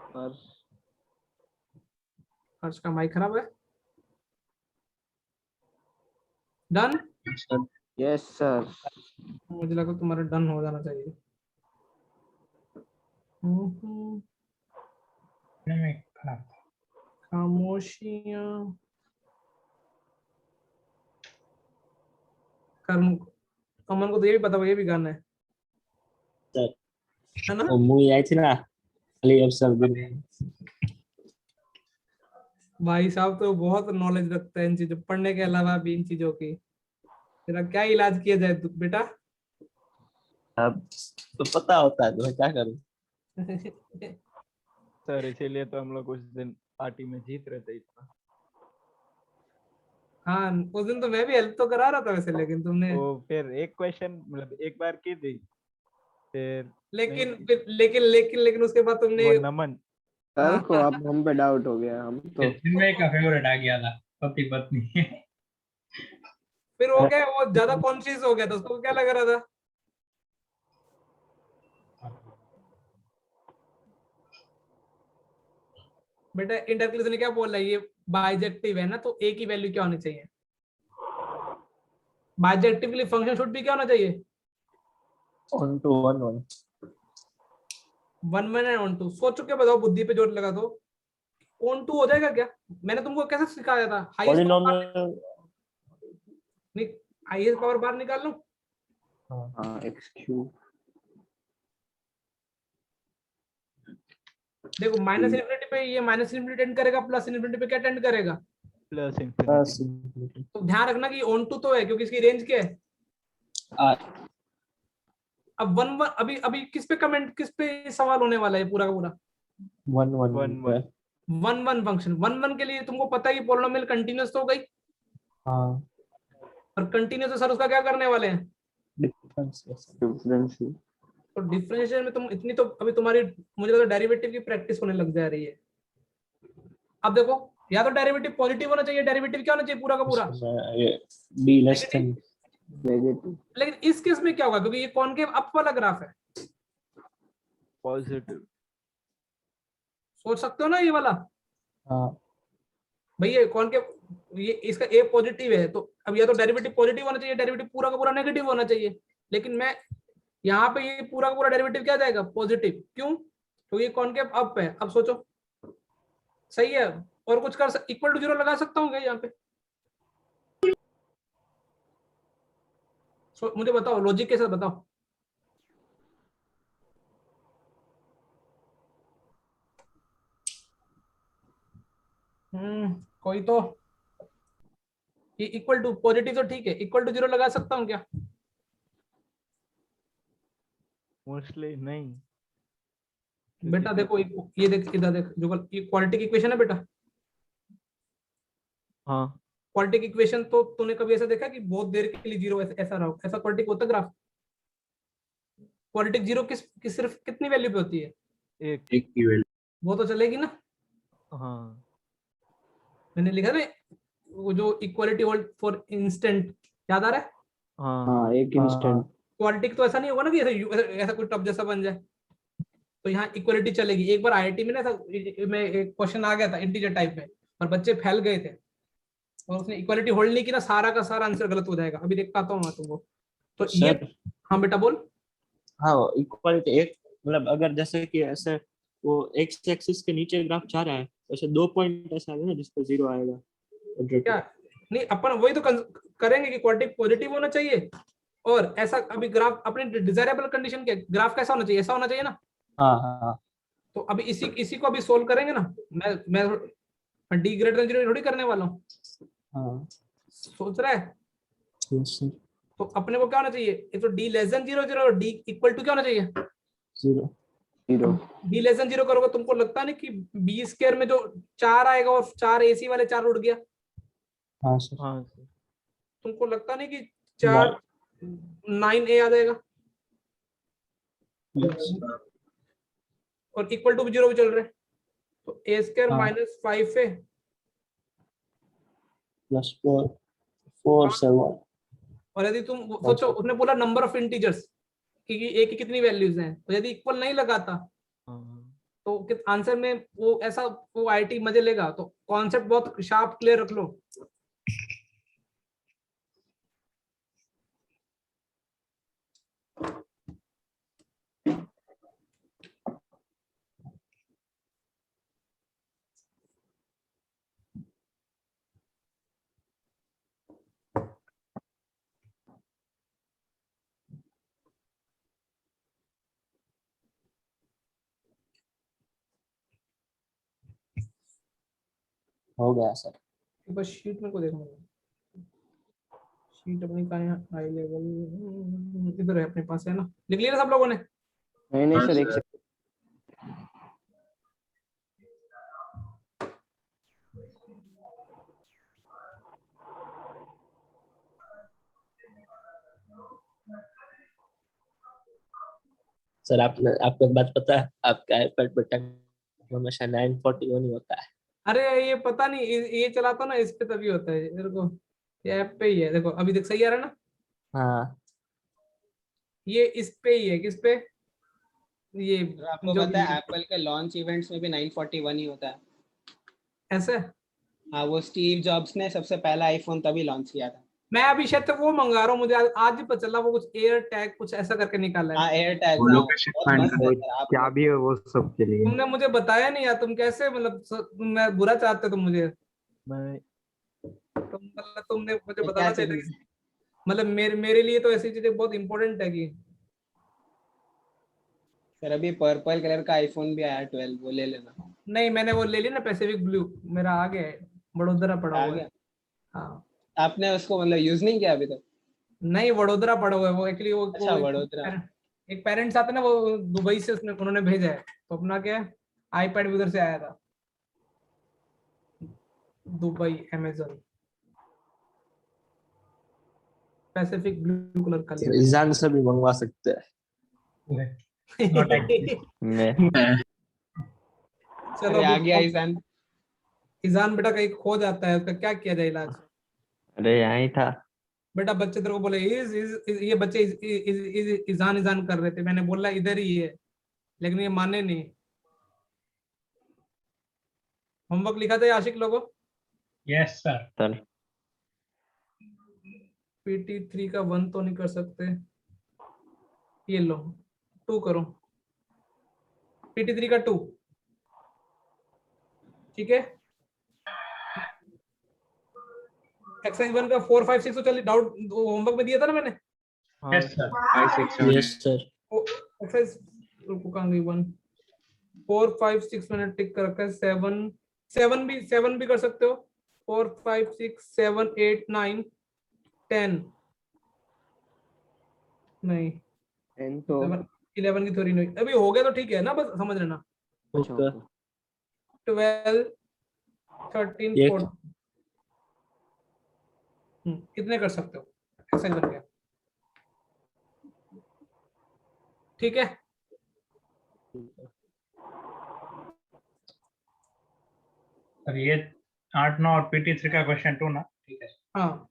सर
हर्ष का माइक खराब है। Done,
yes sir.
मुझे लगा तुम्हारा डन हो जाना चाहिए।
खराब।
खामोशियां। कर्म, अमन को तो ये भी पता होगा ये भी गाना है ना?
वो मूवी आई थी ना अली अफजल गुरु।
भाई साहब तो बहुत नॉलेज रखता है इन चीजों, पढ़ने के अलावा भी इन चीजों की। तेरा क्या इलाज किया जाए तू बेटा?
अब तो पता होता है तो मैं क्या करूं।
सर इसीलिए तो हम लोग उस दिन पार्टी में जीत रहे थे इतना।
हाँ उस दिन तो मैं भी हेल्प तो करा रहा था वैसे, लेकिन तुमने
वो फिर एक क्वेश्चन मतलब एक बार की थी, फिर
लेकिन उसके बाद तुमने
वो नमन
सर को अब हम पे डाउट हो गया, हम तो
चिन्मय का फेवरेट आ गया था, पति पत्नी।
फिर हो गया, वो ज्यादा कॉन्शियस हो गया था, उसको क्या लग रहा था? बेटा इंटरक्लेशन ने क्या बोला, ये बाइजेक्टिव है ना, तो ए की वैल्यू क्या होनी चाहिए? बाइजेक्टिव के लिए फंक्शन शुड भी क्या होना चाहिए?
1 to 1 1
1 1 एंड 2। सोच के बताओ, बुद्धि पे जोर लगा दो, ऑन टू हो जाएगा क्या? मैंने तुमको कैसे सिखाया था? Highest
polynomial.
पावर बाहर निकाल लो।
हाँ एक्स क्यूब।
देखो माइनस इनफिनिटी पे ये माइनस इनफिनिटी टेंड करेगा, प्लस इनफिनिटी पे क्या टेंड करेगा?
Plus
plus
infinity.
तो ध्यान रखना कि ऑन टू तो है क्योंकि इसकी रेंज क्या है? अब 1 1 अभी अभी किस पे कमेंट, किस पे सवाल होने वाला है पूरा का पूरा?
1 1 1
1 1 फंक्शन। 1 1 के लिए तुमको पता है कि पॉलिनोमियल कंटीन्यूअस तो हो गई,
हाँ
और कंटीन्यूअस है सर उसका क्या करने वाले हैं?
डिफरेंस।
तो डिफरेंशिएशन में तुम इतनी तो अभी तुम्हारी मुझे लगता है डेरिवेटिव की प्रैक्टिस होने लग जा रही है। अब देखो, या तो डेरिवेटिव पॉजिटिव होना चाहिए, डेरिवेटिव क्या होना चाहिए पूरा का पूरा?
ये b लेस देन
नेगेटिव।
लेकिन इस केस में क्या होगा, क्योंकि ये कॉनकेव अप वाला ग्राफ है,
पॉजिटिव।
सोच सकते हो ना ये वाला
हाँ
भैया कॉनकेव, ये इसका ए पॉजिटिव है, तो अब या तो डेरिवेटिव पॉजिटिव होना चाहिए, डेरिवेटिव पूरा का पूरा नेगेटिव होना चाहिए। लेकिन मैं यहाँ पे ये पूरा का पूरा डेरिवेटिव क्या जाएगा? पॉजिटिव। क्यों? क्योंकि कॉनकेव अप है। अब सोचो, सही है? और कुछ कर इक्वल टू 0 लगा सकता हूँ क्या यहाँ पे? मुझे बताओ, लॉजिक के साथ बताओ। कोई तो इक्वल टू पॉजिटिव तो ठीक है, इक्वल टू 0 लगा सकता हूँ क्या?
मोस्टली नहीं
बेटा देखो ये देख, इधर देख, जो क्वाड्रेटिक इक्वेशन है बेटा,
हाँ
क्वाड्रेटिक इक्वेशन, तो तूने कभी ऐसा देखा कि बहुत देर के लिए 0 ऐसा रहा हो? ऐसा क्वाड्रेटिक होता ग्राफ? क्वाड्रेटिक 0 किस सिर्फ कितनी वैल्यू पे होती है?
एक
की वैल्यू।
वो तो चलेगी ना।
हाँ
मैंने लिखा ना वो जो इक्वालिटी होल्ड फॉर इंस्टेंट, याद आ रहा है?
हाँ
हाँ एक इंस्टेंट।
क्वाड्रेटिक तो ऐसा नहीं होगा ना कि ऐसा कोई टॉप जैसा बन जाए, तो यहाँ इक्वालिटी चलेगी। एक बार आईआईटी में ना में एक क्वेश्चन आ गया था इंटीजर टाइप में, और बच्चे फैल गए थे, और उसने इक्वालिटी होल्ड नहीं की ना, सारा का सारा आंसर गलत हो जाएगा। अभी देख पाता हूँ मैं तुमको, तो ये हाँ बेटा बोल।
हाँ इक्वालिटी एक मतलब अगर जैसे कि ऐसे वो एक्स एक्सिस के नीचे ग्राफ जा रहा है, ऐसे 2 पॉइंट ऐसा है ना जिस पर 0 आएगा।
क्या नहीं, अपन वही तो करेंगे कि क्वाड्रेटिक पॉजिटिव होना चाहिए, और ऐसा अभी ग्राफ अपने डिजायरेबल कंडीशन के ग्राफ कैसा होना चाहिए? ऐसा होना चाहिए ना।
हाँ हाँ
तो अभी इसी को अभी सोल्व करेंगे ना। मैं डी ग्रेटर देन 0 थोड़ी करने वाला हूँ।
हाँ
सोच रहा है?
Yes sir.
तो अपने को क्या होना चाहिए? एक तो डी लेस देन 0 0 और डी इक्वल टू क्या होना चाहिए?
0
0।
डी लेस देन 0 करोगे, तुमको लगता नहीं कि बी स्क्वायर में जो 4 आएगा और 4 एसी वाले 4 उड़ गया?
हाँ सर।
हाँ सर
तुमको लगता नहीं कि 4 9a आ जाएगा? और इक्वल टू 0 भी चल रहे हैं, तो ए स्क्वायर माइनस 5a
प्लस 4 4 7।
और यदि तुम सोचो, उसने बोला नंबर ऑफ इंटीजर्स कि ए की कितनी वैल्यूज हैं, तो यदि इक्वल नहीं लगाता
हाँ
तो आंसर में वो ऐसा वो आईटी मजे लेगा। तो कॉन्सेप्ट बहुत शार्प क्लियर रख लो।
हो गया सर।
बस शीट में को देखना, शीट अपनी कहाँ है? हाई लेवल इधर है, अपने पास है ना। लिख लिया ना सब लोगों ने?
नहीं सर, एक सेकंड।
सर आपको बात पता है, आपका आईपैड पर टाइम हमेशा 9:41 होता है।
अरे ये पता नहीं, ये चलाता ना इस पे तभी होता है। मेरे को ये ऐप पे ही है, देखो अभी देख सही आ रहा है ना?
हाँ
ये इस पे ही है, किस पे? ये
आपको
जो
पता है एप्पल के लॉन्च इवेंट्स में भी 9:41 ही होता है।
ऐसे।
हाँ, वो स्टीव जॉब्स ने सबसे पहला आईफोन तभी लॉन्च किया था।
मैं अभी शायद वो मंगा रहा हूँ, मुझे आज ही पता चला। वो कुछ एयर टैग कुछ ऐसा करके निकाला है।
हाँ, एयर टैग
वो लोकेशन फाइंड करना
आप
क्या भी है वो सब के लिए।
तुमने मुझे बताया नहीं यार, तुम कैसे मतलब मैं बुरा चाहते तुम मुझे?
मैं
तुमने मुझे
क्या
बताना
चीज़?
चाहिए। मतलब मेरे लिए तो ऐसी चीजें बहुत इंपॉर्टेंट है कि
सर अभी पर्पल कलर का आईफोन भी आया 12, वो ले लेना।
नहीं, मैंने वो ले लिया ना, पैसिफिक ब्लू मेरा आ गया है, वडोदरा पड़ा
आ
हुआ है।
गया?
हाँ।
आपने उसको मतलब यूज नहीं किया अभी तक?
नहीं, वडोदरा पड़ा हुआ है वो एक्चुअली।
अच्छा, वडोदरा।
एक पेरेंट्स आते ना, वो दुबई से उन्होंने भेजा है, तो अपना क्या है आईपैड भी उधर से आया था, Dubai Amazon Pacific blue colour का लिया
ईजान से भी मंगवा सकते हैं।
Not actually.
मैं
चलो
अरे आ
अभी
गया ईजान।
ईजान बेटा कहीं खो जाता है, उसका क्या किया जाए इलाज?
अरे यहाँ ही था।
बेटा बच्चे तेरे को बोले ये बच्चे ईजान ईजान कर रहे थे, मैंने बोला इधर ही है, लेकिन ये माने नहीं। होमवर्क लिखा था आशिक लोगों?
Yes, sir.
सर
PT3 का 1 तो नहीं कर सकते, ये लो 2 करो। PT3 का 2, ठीक है। एक्सरसाइज 1 का 4 5 6 तो चलिए, डाउट होमवर्क में दिया था ना मैंने।
Yes, sir.
5, 6, 7.
Yes sir.
Exercise रुको कहाँ गई? 1 4 5 6 मैंने टिक कर रखा है। 7 भी कर सकते हो। 4 5 6 7 8 9 10 नहीं,
10 तो
11 की थोड़ी नहीं। अभी हो गया तो ठीक है ना, बस समझ लेना।
अच्छा,
ओके।
12 13
एक।
14 कितने कर सकते हो एक्सरसाइज बन गया, ठीक है।
सर ये 8 9 और PT3 का क्वेश्चन 2 ना, ठीक है।
हाँ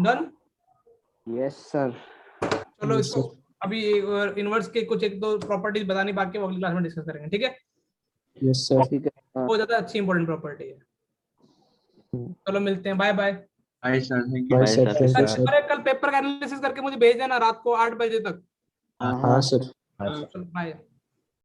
डन।
Yes sir.
चलो
Yes,
इसको
sir.
अभी इनवर्स के कुछ 1-2 प्रॉपर्टीज बतानी बाकी है, वो अगली क्लास में डिस्कस करेंगे, ठीक है।
Yes sir.
ठीक है। हाँ।
बहुत ज्यादा अच्छी इंपॉर्टेंट प्रॉपर्टी है। चलो मिलते हैं, bye bye.
Bye, sir. Thank you.
Bye
Bye,
sir,
sir.
Thank you sir.
अरे कल पेपर का एनालिसिस करके मुझे भेज देना रात को 8 बजे तक।
हाँ सर।
चलो बाय।